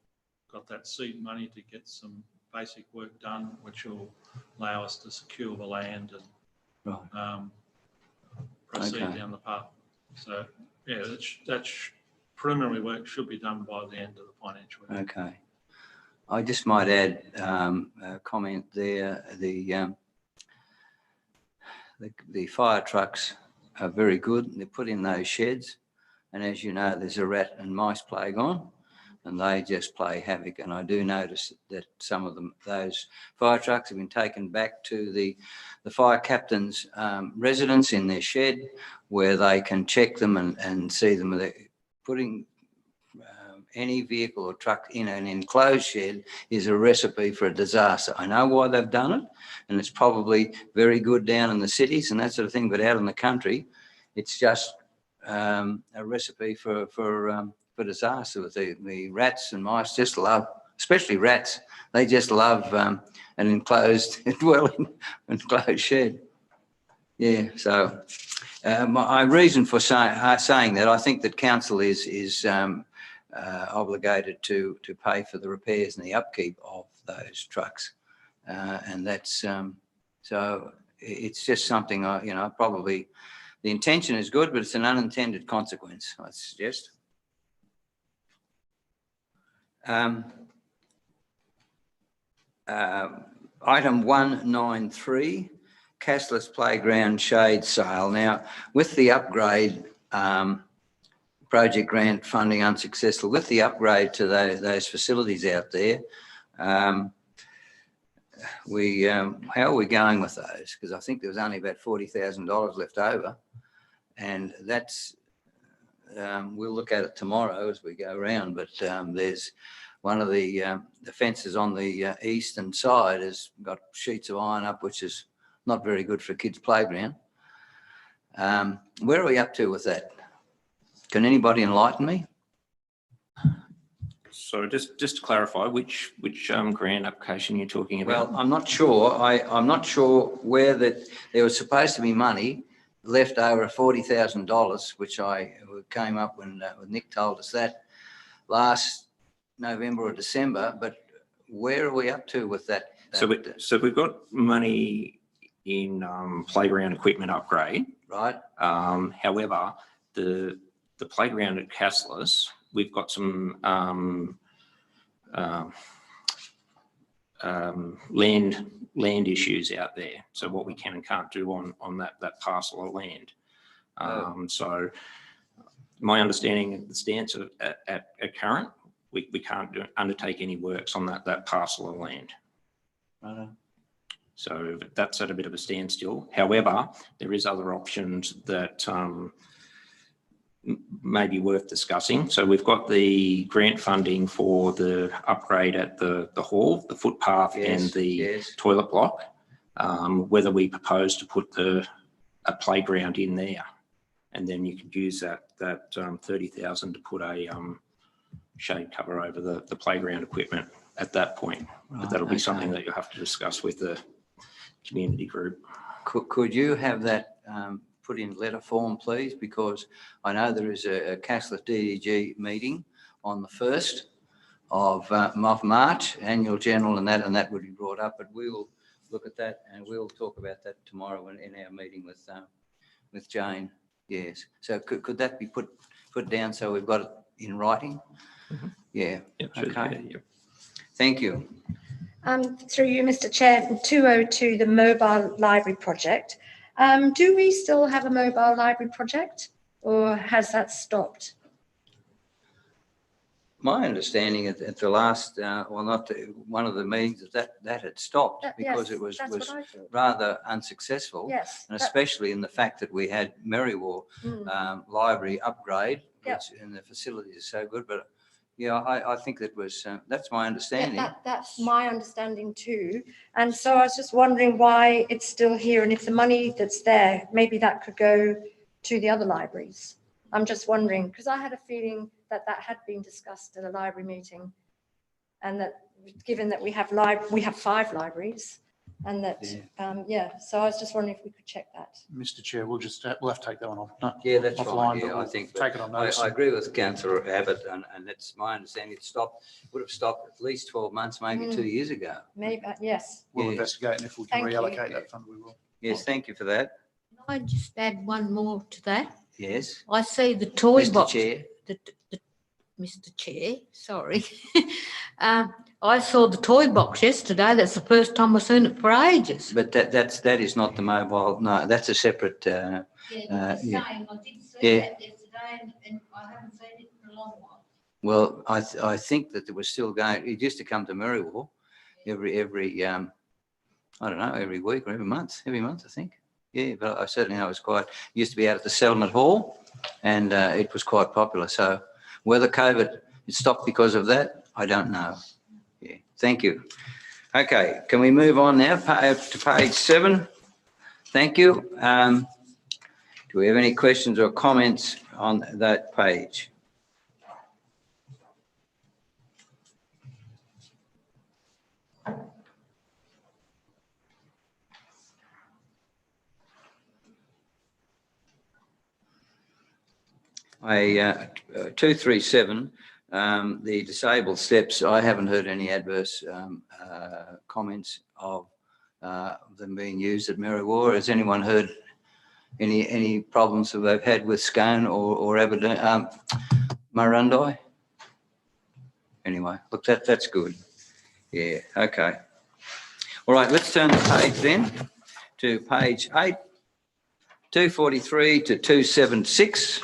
got that seed money to get some basic work done, which will allow us to secure the land and proceed down the path. So yeah, that preliminary work should be done by the end of the financial year. Okay. I just might add a comment there. The fire trucks are very good. They're put in those sheds, and as you know, there's a rat and mice plague on, and they just play havoc. And I do notice that some of those fire trucks have been taken back to the fire captain's residence in their shed, where they can check them and see them. They're putting any vehicle or truck in an enclosed shed is a recipe for a disaster. I know why they've done it, and it's probably very good down in the cities and that sort of thing, but out in the country, it's just a recipe for disaster. With the rats and mice just love, especially rats, they just love an enclosed dwelling, enclosed shed. Yeah, so my reason for saying that, I think that council is obligated to pay for the repairs and the upkeep of those trucks, and that's so it's just something probably the intention is good, but it's an unintended consequence, I suggest. Item 193, Castless Playground Shade Sale. Now, with the upgrade, project grant funding unsuccessful, with the upgrade to those facilities out there, how are we going with those? Because I think there was only about $40,000 left over, and that's we'll look at it tomorrow as we go around. But there's one of the fences on the eastern side has got sheets of iron up, which is not very good for a kid's playground. Where are we up to with that? Can anybody enlighten me? So just to clarify, which grant application you're talking about? Well, I'm not sure. I'm not sure where there was supposed to be money left over $40,000, which I came up when Nick told us that last November or December. But where are we up to with that? So we've got money in playground equipment upgrade. Right. However, the playground at Councillor's, we've got some land issues out there. So what we can and can't do on that parcel of land. So my understanding of the stance at current, we can't undertake any works on that parcel of land. Right. So that's at a bit of a standstill. However, there is other options that may be worth discussing. So we've got the grant funding for the upgrade at the hall, the footpath, and the toilet block. Whether we propose to put a playground in there, and then you could use that 30,000 to put a shade cover over the playground equipment at that point. But that'll be something that you'll have to discuss with the community group. Could you have that put in letter form, please? Because I know there is a Councillor DDG meeting on the 1st of March, annual general, and that would be brought up. But we will look at that and we'll talk about that tomorrow in our meeting with Jane. Yes. So could that be put down so we've got it in writing? Mm-hmm. Yeah. Yep, okay. Yep. Thank you. Through you, Mr. Chair, 202, the mobile library project. Do we still have a mobile library project, or has that stopped? My understanding at the last, one of the meetings that had stopped because yes, it was that's what I thought. rather unsuccessful. Yes. And especially in the fact that we had Merriwar library upgrade, which and the facilities are so good. But yeah, I think that was that's my understanding. Yeah, that's my understanding too. And so I was just wondering why it's still here, and if the money that's there, maybe that could go to the other libraries. I'm just wondering, because I had a feeling that had been discussed at a library meeting, and that given that we have 5 libraries, and that so I was just wondering if we could check that. Mr. Chair, we'll have to take that one off. No, Yeah, that's offline, right. but Yeah, we'll I think take it on notice. I agree with Councillor Abbott, and that's my understanding. Would have stopped at least 12 months, maybe 2 years ago. Maybe, yes. We'll investigate, and if we can Thank you. reallocate that fund, we will. Yes, thank you for that. Can I just add one more to that? Yes. I see the toy Mr. box. Chair. Mr. Chair, sorry. I saw the toy box yesterday. That's the first time I've seen it for ages. But that is not the mobile. No, that's a separate. I did see that yesterday, and I haven't seen it for a long while. Well, I think that it was still going. It used to come to Merriwar every I don't know, every week or every month I think. Yeah, but I certainly know it was quite. It used to be out at the Settlement Hall, and it was quite popular. So whether COVID it stopped because of that, I don't know. Yeah, thank you. Okay, can we move on now to page 7? Thank you. Do we have any questions or comments on that page? A 237, the disabled steps, I haven't heard any adverse comments of them being used at Merriwar. Has anyone heard any problems that they've had with Scone or Aberdeen, Miranda? Anyway, look, that's good. Yeah, okay. All right, let's turn the page then to page 8, 243 to 276.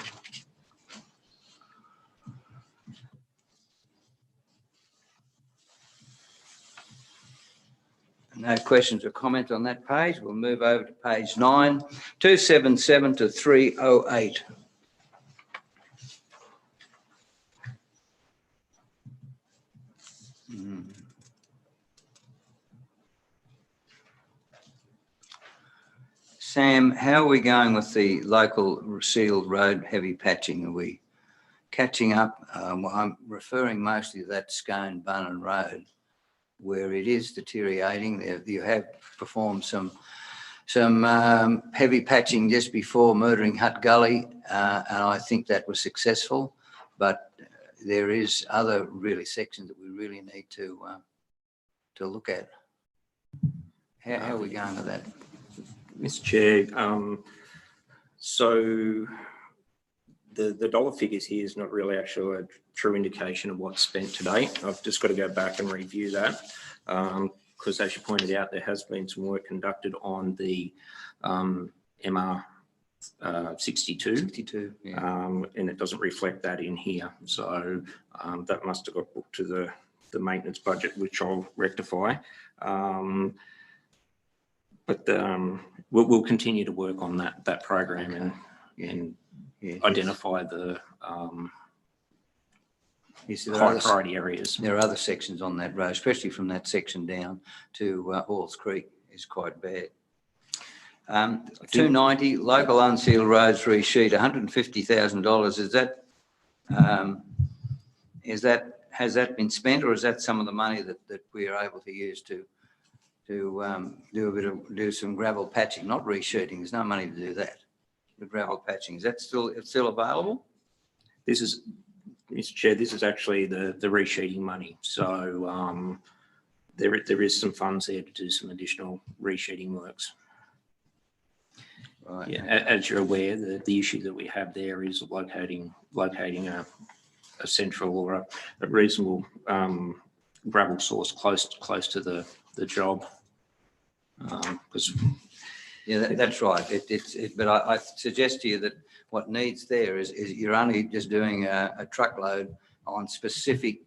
No questions or comments on that page. We'll move over to page 9, 277 to 308. Sam, how are we going with the local sealed road heavy patching? catching up, I'm referring mostly to that Scone Bunning Road, where it is deteriorating. You have performed some heavy patching just before Murdering Hut Gully, and I think that was successful. But there is other really sections that we really need to look at. How are we going with that? Mr. Chair, so the dollar figures here is not really actually a true indication of what's spent to date. I've just got to go back and review that because, as you pointed out, there has been some work conducted on the MR 62. 62, yeah. And it doesn't reflect that in here. So that must have got booked to the maintenance budget, which I'll rectify. But we'll continue to work on that program and identify the high priority areas. There are other sections on that road, especially from that section down to Halls Creek, is quite bad. 290 local unsealed roads resheet, $150,000. Has that been spent, or is that some of the money that we are able to use to do some gravel patching, not resheeting? There's no money to do that. The gravel patching, is that still available? This is, Mr. Chair, this is actually the resheeting money. So there is some funds there to do some additional resheeting works. Right. Yeah, as you're aware, the issue that we have there is locating a central or a reasonable gravel source close to the job. Yeah, that's right. But I suggest to you that what needs there is you're only just doing a truckload on specific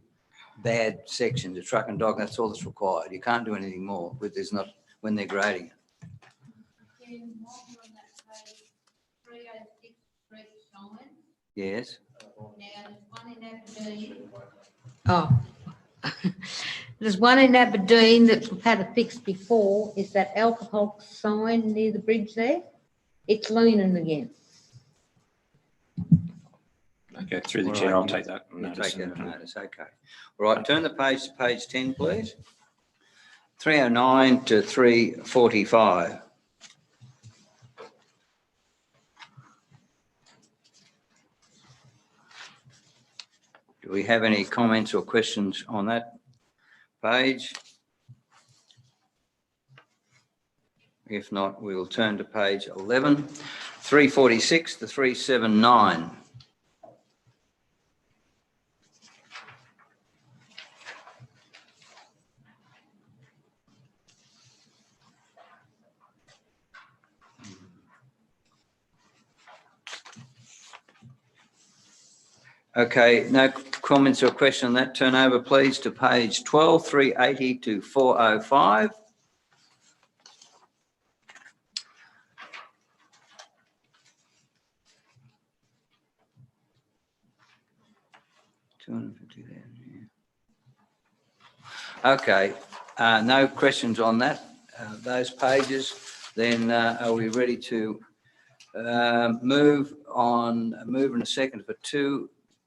bad sections, a truck and dog. That's all that's required. You can't do anything more when they're grading it. Yes. Oh, there's one in Aberdeen that we've had a fix before. Is that alcohol sign near the bridge there? It's leaning again. Okay, through the chair, I'll take that notice. Okay. All right, turn the page to page 10, please. 309 to 345. Do we have any comments or questions on that page? If not, we will turn to page 11, 346 to 379. Okay, no comments or question on that. Turn over, please, to page 12, 380 to 405. Okay, no questions on that, those pages. Then are we ready to move in a second for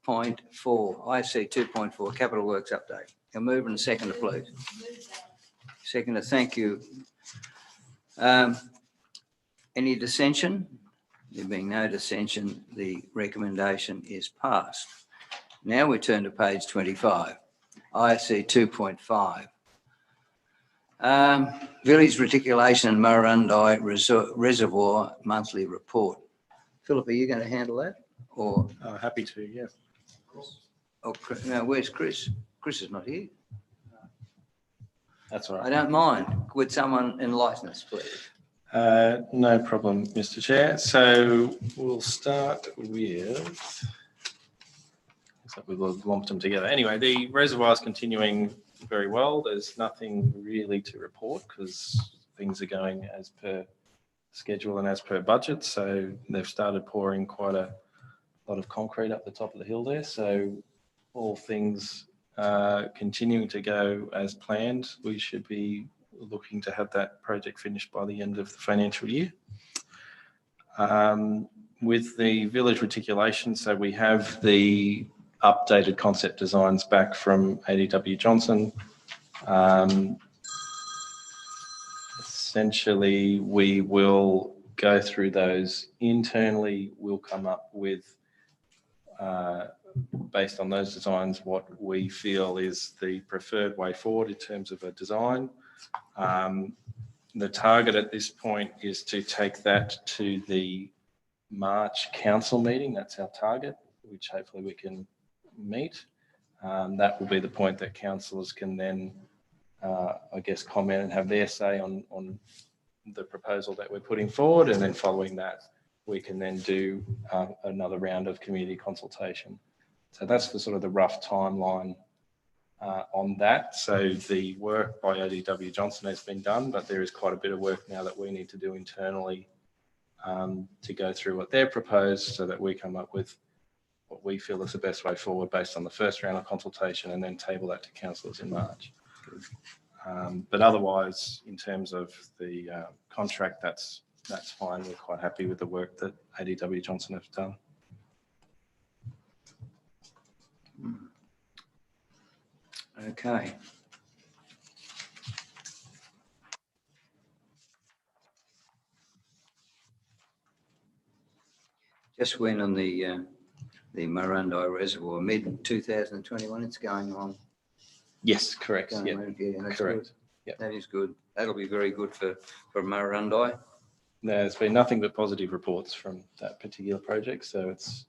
2.4? I see 2.4, capital works update. I'll move in a second, please. Second, thank you. Any dissension? There being no dissension, the recommendation is passed. Now we turn to page 25. I see 2.5. Village Reticulation and Miranda Reservoir Monthly Report. Philip, are you going to handle that? Or happy to, yeah. Oh, no, where's Chris? Chris is not here. That's all right. I don't mind. Would someone enlighten us, please? No problem, Mr. Chair. So we'll start with... We've lumped them together. Anyway, the reservoir is continuing very well. There's nothing really to report because things are going as per schedule and as per budget. So they've started pouring quite a lot of concrete up the top of the hill there. So all things continuing to go as planned. We should be looking to have that project finished by the end of the financial year. With the village reticulation, so we have the updated concept designs back from ADW Johnson. Essentially, we will go through those internally. We'll come up with, based on those designs, what we feel is the preferred way forward in terms of a design. The target at this point is to take that to the March council meeting. That's our target, which hopefully we can meet. That will be the point that councillors can then, I guess, comment and have their say on the proposal that we're putting forward. And then following that, we can then do another round of community consultation. So that's the sort of the rough timeline on that. So the work by ADW Johnson has been done, but there is quite a bit of work now that we need to do internally to go through what they've proposed so that we come up with what we feel is the best way forward based on the first round of consultation, and then table that to councillors in March. But otherwise, in terms of the contract, that's fine. We're quite happy with the work that ADW Johnson have done. Okay. Just went on the Miranda Reservoir Mid 2021. It's going on. Yes, correct. Going Yeah, on. Yeah, that's correct. good. Yep. That is good. That'll be very good for Miranda. There's been nothing but positive reports from that particular project, so it's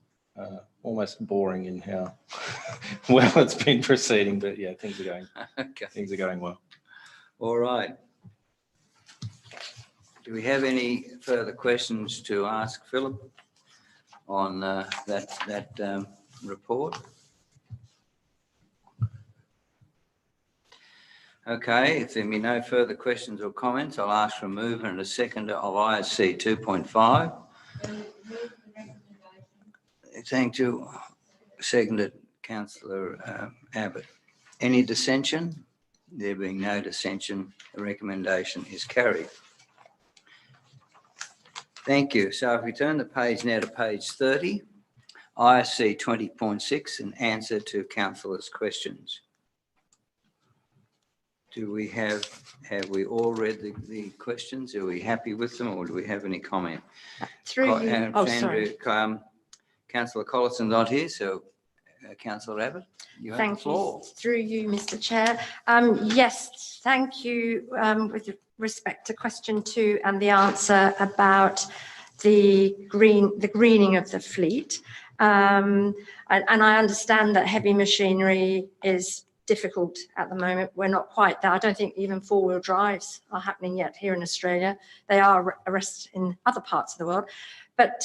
almost boring in how well it's been proceeding. But yeah, things are going well. All right. Do we have any further questions to ask Philip on that report? Okay, if there be no further questions or comments, I'll ask for a mover and a seconder of ISC 2.5. Thank you. Seconded, Councillor Abbott. Any dissension? There being no dissension, the recommendation is carried. Thank you. So if we turn the page now to page 30, ISC 20.6, an answer to councillors' questions. Do we have we all read the questions? Are we happy with them, or do we have any comment? Through you. Oh, sorry. Councillor Collison's not here, so Councillor Abbott, you have the floor. Thank you. Through you, Mr. Chair. Yes, thank you. With respect to question 2 and the answer about the greening of the fleet, and I understand that heavy machinery is difficult at the moment. We're not quite there. I don't think even 4-wheel drives are happening yet here in Australia. They are in other parts of the world, but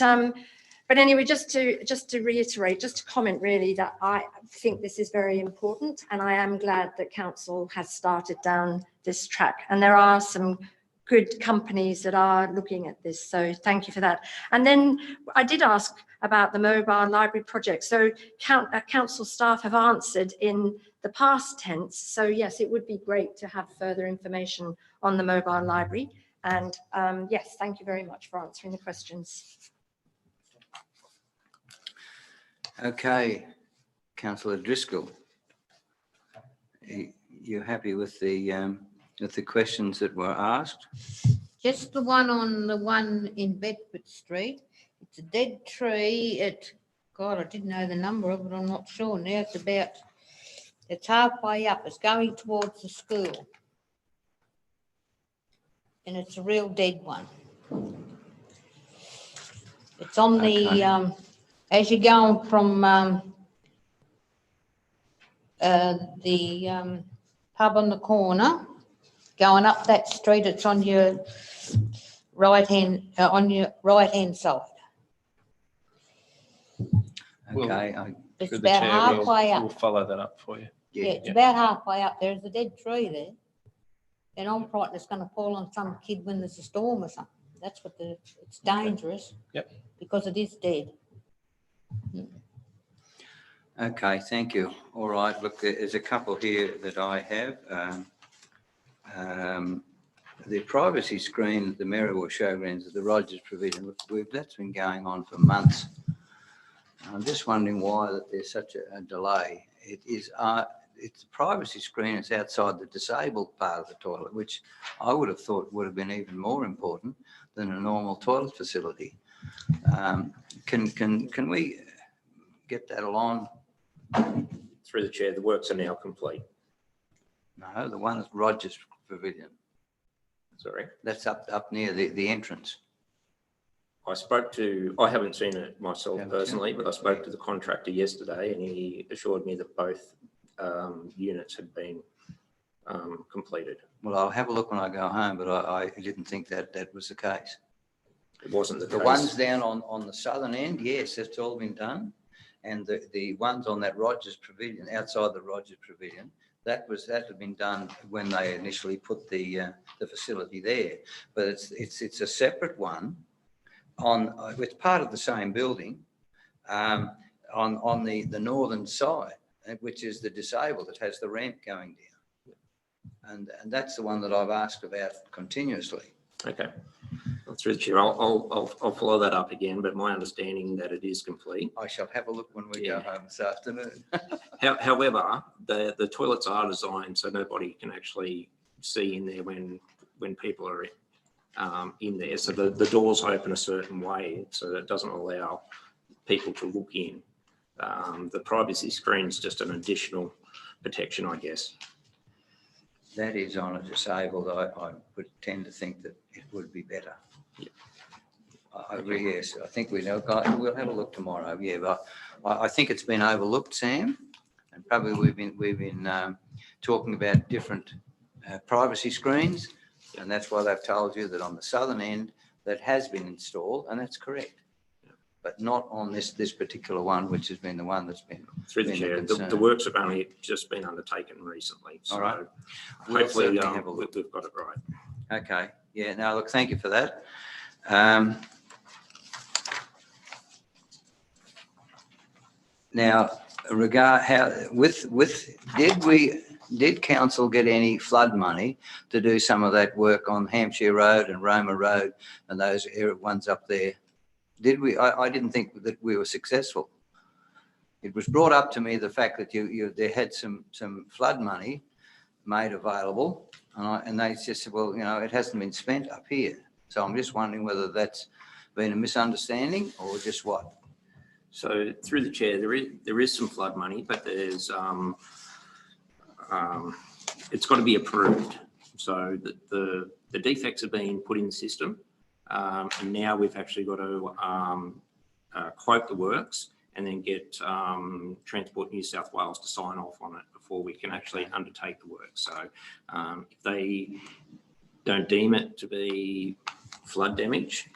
anyway, just to reiterate, just to comment really, that I think this is very important, and I am glad that council has started down this track, and there are some good companies that are looking at this, so thank you for that. And then I did ask about the mobile library project. So council staff have answered in the past tense. So yes, it would be great to have further information on the mobile library. And yes, thank you very much for answering the questions. Okay, Councillor Driscoll, you happy with the questions that were asked? Just the one in Bedford Street. It's a dead tree. God, I didn't know the number of it. I'm not sure now. It's halfway up. It's going towards the school. And it's a real dead one. It's on the, as you're going from the pub on the corner, going up that street, it's on your right hand side. Okay, It's Through the about chair, halfway we'll up. follow that up for you. Yeah, it's about halfway up. There's a dead tree there. And I'm frightened it's going to fall on some kid when there's a storm or something. That's what it's dangerous. Yep. Because it is dead. Okay, thank you. All right, look, there's a couple here that I have. The privacy screen at the Merriwell Showgrounds at the Rogers Pavilion, that's been going on for months. I'm just wondering why that there's such a delay. It's the privacy screen is outside the disabled part of the toilet, which I would have thought would have been even more important than a normal toilet facility. Can we get that along? Through the chair, the works are now complete. No, the one at Rogers Pavilion. Sorry. That's up near the entrance. I haven't seen it myself Haven't personally, seen but I spoke to the contractor yesterday and he assured me that both units had been completed. Well, I'll have a look when I go home, but I didn't think that was the case. It wasn't the The case. ones down on the southern end, yes, that's all been done. And the ones on that Rogers Pavilion, outside the Rogers Pavilion, that had been done when they initially put the facility there. But it's a separate one it's part of the same building on the northern side, which is the disabled. It has the ramp going down. And that's the one that I've asked about continuously. Okay. Through the chair, I'll follow that up again, but my understanding that it is complete. I shall have a look when we go home this afternoon. However, the toilets are designed so nobody can actually see in there when people are in there. So the doors open a certain way so that it doesn't allow people to look in. The privacy screen is just an additional protection, I guess. That is on a disabled. I would tend to think that it would be better. Yes, I think we know. We'll have a look tomorrow. Yeah, but I think it's been overlooked, Sam, and probably we've been talking about different privacy screens, and that's why they've told you that on the southern end that has been installed, and that's correct. But not on this particular one, which has been the one that's been through the chair. The works have only just been undertaken recently, so all right. Hopefully we've got it right. Okay. Yeah. No. Look. Thank you for that. Now, did council get any flood money to do some of that work on Hampshire Road and Roma Road and those ones up there? Did we? I didn't think that we were successful. It was brought up to me the fact that there had some flood money made available, and they just said, well, it hasn't been spent up here. So I'm just wondering whether that's been a misunderstanding or just what. So through the chair, there is some flood money, but there's it's got to be approved. So the defects have been put in the system, and now we've actually got to quote the works and then get Transport New South Wales to sign off on it before we can actually undertake the work. So if they don't deem it to be flood damage,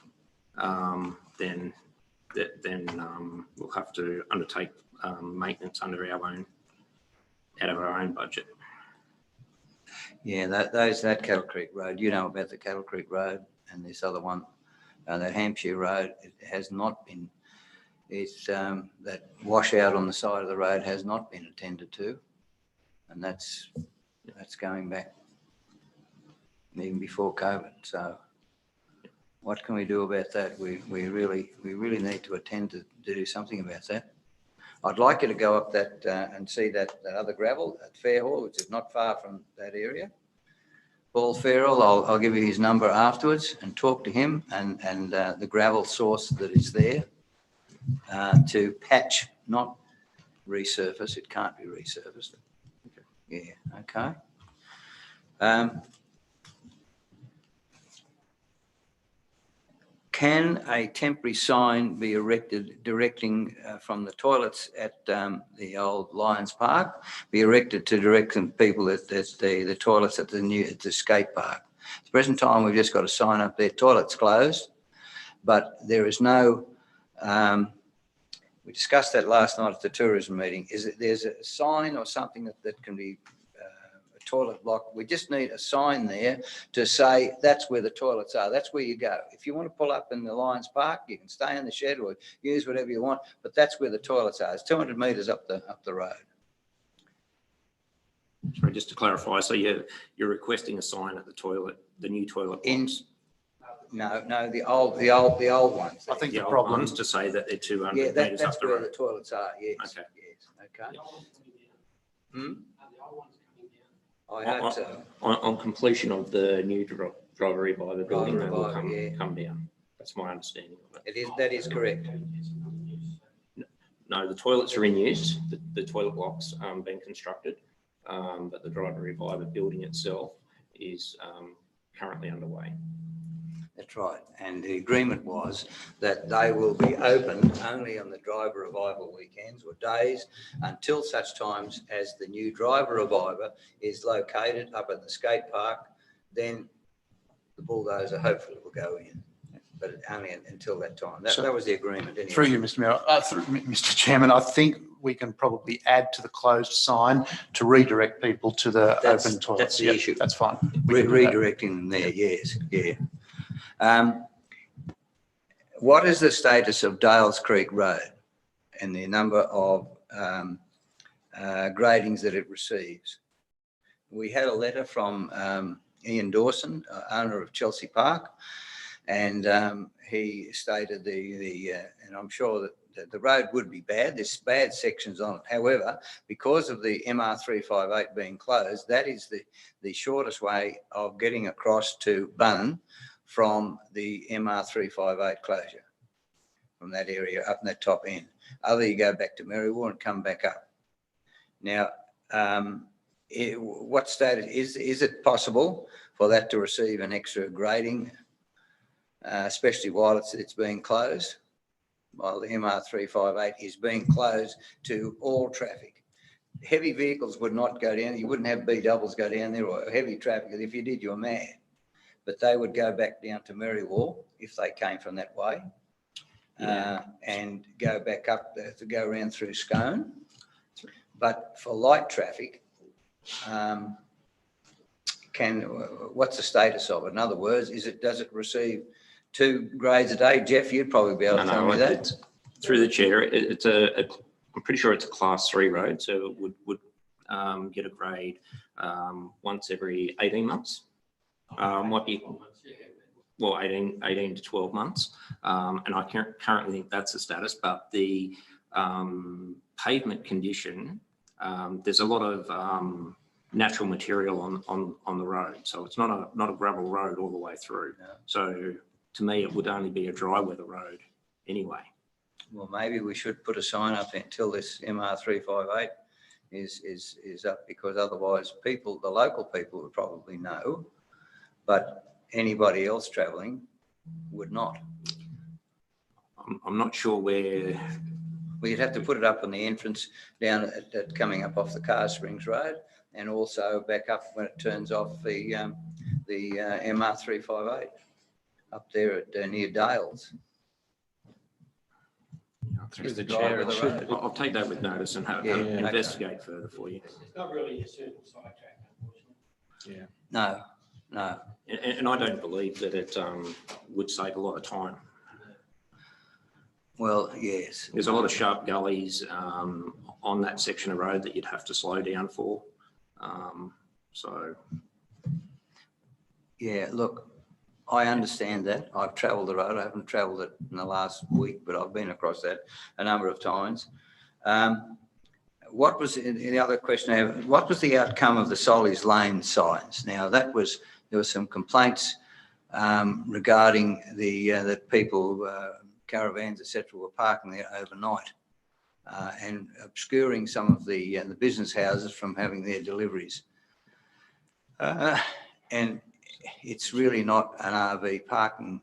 then we'll have to undertake maintenance out of our own budget. Yeah, that Cattle Creek Road, you know about the Cattle Creek Road and this other one, the Hampshire Road, it has not been, that washout on the side of the road has not been attended to. And that's going back even before COVID. So what can we do about that? We really need to attend to do something about that. I'd like you to go up that and see that other gravel at Fairhall, which is not far from that area. Paul Farrell, I'll give you his number afterwards and talk to him and the gravel source that is there to patch, not resurface. It can't be resurfaced. Yeah, okay. Can a temporary sign be erected directing from the toilets at the old Lions Park, be erected to direct people at the toilets at the skate park? At the present time, we've just got a sign up there, toilets closed, but there is no, we discussed that last night at the tourism meeting, there's a sign or something that can be toilet block. We just need a sign there to say that's where the toilets are. That's where you go. If you want to pull up in the Lions Park, you can stay in the shed or use whatever you want, but that's where the toilets are. It's 200 metres up the road. Sorry, just to clarify, so you're requesting a sign at the toilet, the new toilet blocks? No, the old ones. I think The the old problem, ones to say that they're 200 Yeah, metres up that's the where the road. toilets are, yes. Okay. Yes, okay. Are Hmm? the old ones coming down? I hope so. On completion of the new driver reviver building, they will Reviver, yeah. come down. That's my understanding of it. That is correct. No, the toilets are in use, the toilet blocks being constructed, but the driver reviver building itself is currently underway. That's right. And the agreement was that they will be open only on the driver revival weekends or days until such times as the new driver reviver is located up at the skate park. Then the bulldozer hopefully will go in, but only until that time. That was the agreement anyway. through you, Mr. Mayor, Mr. Chairman, I think we can probably add to the closed sign to redirect people to the open toilets. That's the Yep, issue. That's fine. We can do that. Redirecting them there, yes, yeah. What is the status of Dales Creek Road and the number of gradings that it receives? We had a letter from Ian Dawson, owner of Chelsea Park, and he stated and I'm sure that the road would be bad. There's bad sections on it. However, because of the MR358 being closed, that is the shortest way of getting across to Bunning from the MR358 closure, from that area up in that top end. Other you go back to Merriwar and come back up. Now, what status is it possible for that to receive an extra grading, especially while it's being closed, while the MR358 is being closed to all traffic? Heavy vehicles would not go down. You wouldn't have B doubles go down there, or heavy traffic. If you did, you're mad. But they would go back down to Merriwar if they came from that way, and go back up to go around through Scone. But for light traffic, what's the status of it? In other words, does it receive 2 grades a day? Jeff, you'd probably be able to tell me that. Through the chair, I'm pretty sure it's a class 3 road, so it would get a grade once every 18 months. Might be, well, 18 to 12 months. And I currently think that's the status, but the pavement condition, there's a lot of natural material on the road. So it's not a gravel road all the way through. No. So to me, it would only be a dry weather road anyway. Well, maybe we should put a sign up until this MR358 is up, because otherwise the local people would probably know, but anybody else travelling would not. I'm not sure where. Well, you'd have to put it up on the entrance down at coming up off the Car Springs Road, and also back up when it turns off the MR358 up there at near Dales. Through the chair, I'll take that with notice and investigate further for you. It's not really a suitable sidetrack, unfortunately. No. And I don't believe that it would save a lot of time. Well, yes. There's a lot of sharp gullies on that section of road that you'd have to slow down for. Yeah, look, I understand that. I've travelled the road. I haven't travelled it in the last week, but I've been across that a number of times. What was the other question I have? What was the outcome of the Solly's Lane signs? Now, there were some complaints regarding that people, caravans, etc., were parking there overnight and obscuring some of the business houses from having their deliveries. And it's really not an RV parking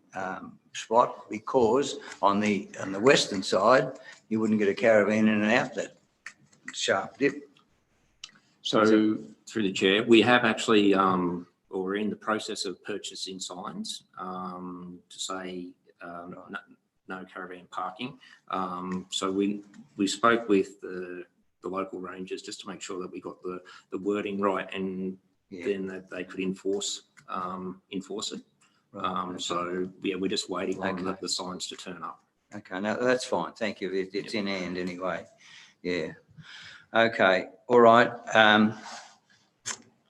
spot, because on the western side you wouldn't get a caravan in and out that sharp dip. So through the chair, we have actually, or we're in the process of purchasing signs to say no caravan parking. So we spoke with the local rangers just to make sure that we got the wording right, and then that they could enforce it. Right. So we're just waiting on the signs to turn up. Okay, now that's fine. Thank you. It's in hand anyway. Yeah. Okay. All right.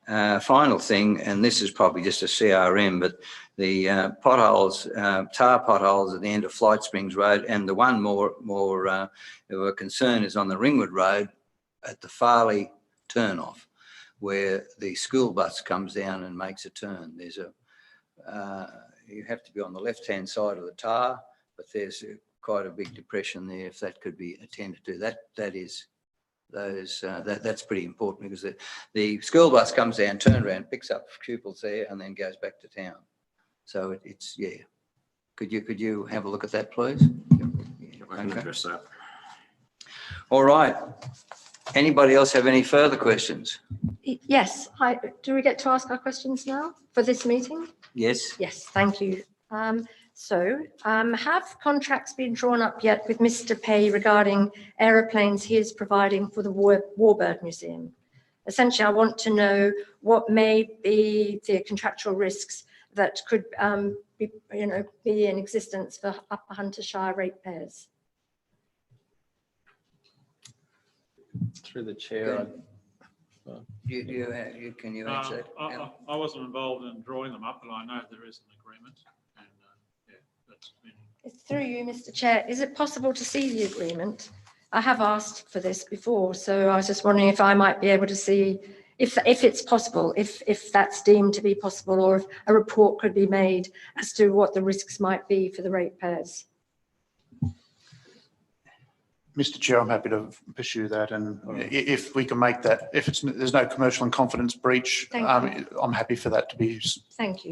final thing, and this is probably just a CRM, but the potholes, tar potholes at the end of Flight Springs Road, and the one more of a concern is on the Ringwood Road at the Farley turnoff, where the school bus comes down and makes a turn. There's you have to be on the left-hand side of the tar, but there's quite a big depression there. If that could be attended to, that's pretty important, because the school bus comes down, turns around, picks up pupils there, and then goes back to town. So it's yeah. Could you have a look at that, please? I can address that. All right. Anybody else have any further questions? Yes. Do we get to ask our questions now for this meeting? Yes. Yes, thank you. Have contracts been drawn up yet with Mr. Pay regarding aeroplanes he is providing for the Warbird Museum? Essentially, I want to know what may be the contractual risks that could be in existence for Upper Huntershire ratepayers. Through the chair. Can you answer that? I wasn't involved in drawing them up, but I know there is an agreement, and yeah, that's been. It's through you, Mr. Chair. Is it possible to see the agreement? I have asked for this before, so I was just wondering if I might be able to see if it's possible, if that's deemed to be possible, or if a report could be made as to what the risks might be for the ratepayers. Mr. Chair, I'm happy to pursue that, and if we can make that, if there's no commercial and confidence breach, I'm happy for that to be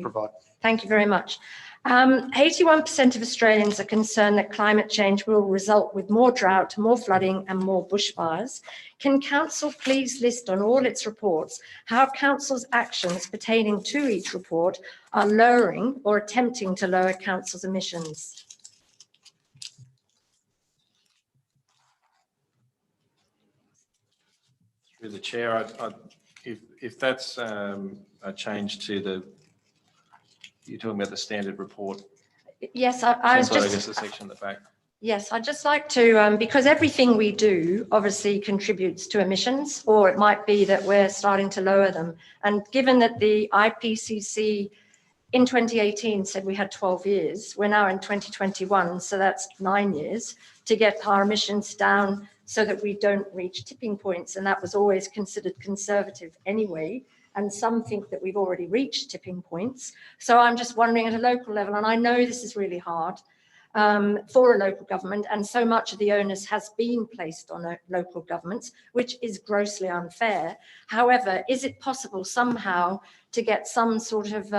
provided. Thank you very much. 81% of Australians are concerned that climate change will result with more drought, more flooding and more bushfires. Can Council please list on all its reports how Council's actions pertaining to each report are lowering or attempting to lower Council's emissions? Through the chair, if that's a change to the, you're talking about the standard report. Yes, I was just. I guess the section at the back. Yes, I'd just like to, because everything we do obviously contributes to emissions, or it might be that we're starting to lower them. And given that the IPCC in 2018 said we had 12 years, we're now in 2021, so that's 9 years to get our emissions down so that we don't reach tipping points. And that was always considered conservative anyway. And some think that we've already reached tipping points. So I'm just wondering at a local level, and I know this is really hard for a local government, and so much of the onus has been placed on local governments, which is grossly unfair. However, is it possible somehow to get some sort of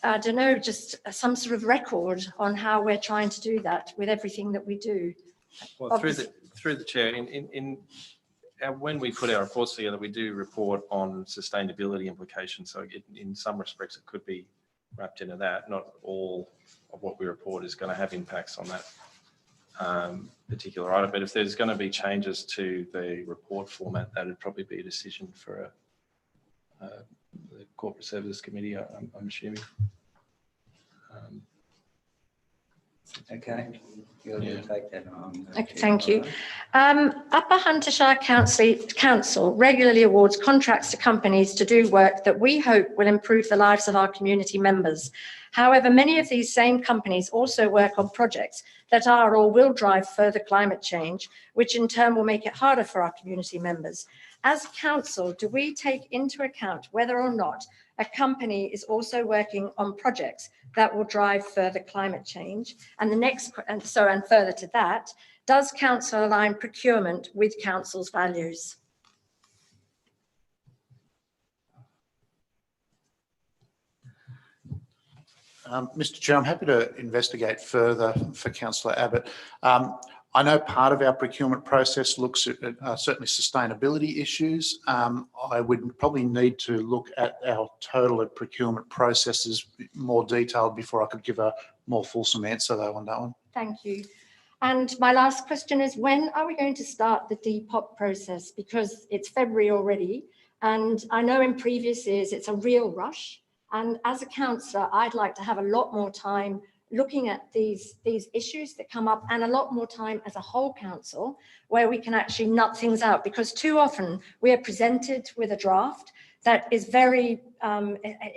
I don't know, just some sort of record on how we're trying to do that with everything that we do? Well, through the chair, when we put our reports together, we do report on sustainability implications. So in some respects, it could be wrapped into that. Not all of what we report is going to have impacts on that particular item. But if there's going to be changes to the report format, that would probably be a decision for the Corporate Services Committee, I'm assuming. Okay. You'll take that on. Okay, thank you. Upper Huntershire Council regularly awards contracts to companies to do work that we hope will improve the lives of our community members. However, many of these same companies also work on projects that are or will drive further climate change, which in turn will make it harder for our community members. As Council, do we take into account whether or not a company is also working on projects that will drive further climate change? And further to that, does Council align procurement with Council's values? Mr. Chair, I'm happy to investigate further for Councillor Abbott. I know part of our procurement process looks at certainly sustainability issues. I would probably need to look at our total procurement processes more detailed before I could give a more fulsome answer though on that one. Thank you. And my last question is, when are we going to start the Depop process? Because it's February already, and I know in previous years it's a real rush. And as a councillor, I'd like to have a lot more time looking at these issues that come up, and a lot more time as a whole council where we can actually nut things out, because too often we are presented with a draft that is very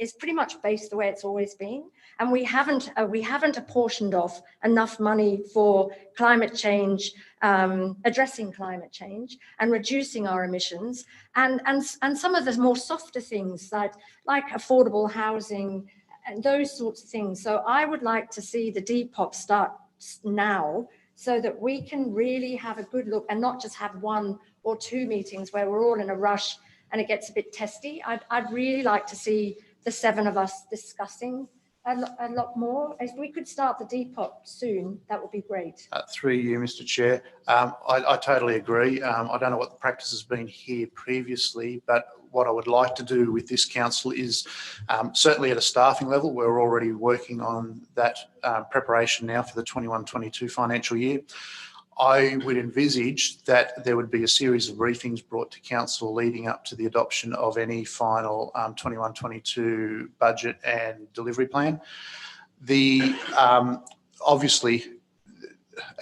is pretty much based the way it's always been, and we haven't apportioned off enough money for climate change, addressing climate change and reducing our emissions, and some of the more softer things like affordable housing and those sorts of things. So I would like to see the Depop start now, so that we can really have a good look and not just have 1 or 2 meetings where we're all in a rush and it gets a bit testy. I'd really like to see the 7 of us discussing a lot more. If we could start the Depop soon, that would be great. Through you, Mr. Chair. I totally agree. I don't know what the practice has been here previously, but what I would like to do with this council is certainly at a staffing level, we're already working on that preparation now for the 21-22 financial year. I would envisage that there would be a series of briefings brought to council leading up to the adoption of any final 21-22 budget and delivery plan. Obviously,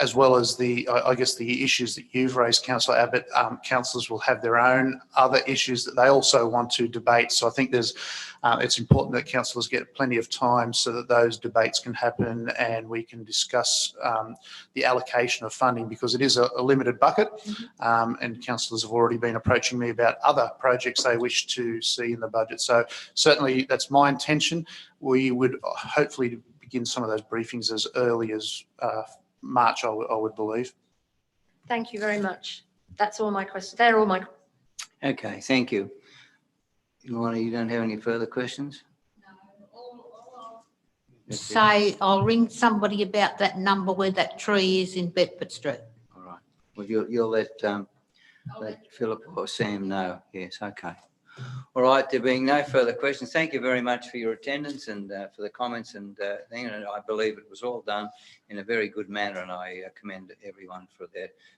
as well as I guess the issues that you've raised, Councillor Abbott, councillors will have their own other issues that they also want to debate. So I think it's important that councillors get plenty of time so that those debates can happen and we can discuss the allocation of funding, because it is a limited bucket, and councillors have already been approaching me about other projects they wish to see in the budget. So certainly that's my intention. We would hopefully begin some of those briefings as early as March, I would believe. Thank you very much. That's all my questions. They're all my. Okay, thank you. Ilana, you don't have any further questions? No. Say, I'll ring somebody about that number where that tree is in Bedford Street. All right. Well, you'll let Philip or Sam know. Yes, okay. All right, there being no further questions, thank you very much for your attendance and for the comments and thing. And I believe it was all done in a very good manner, and I commend everyone for their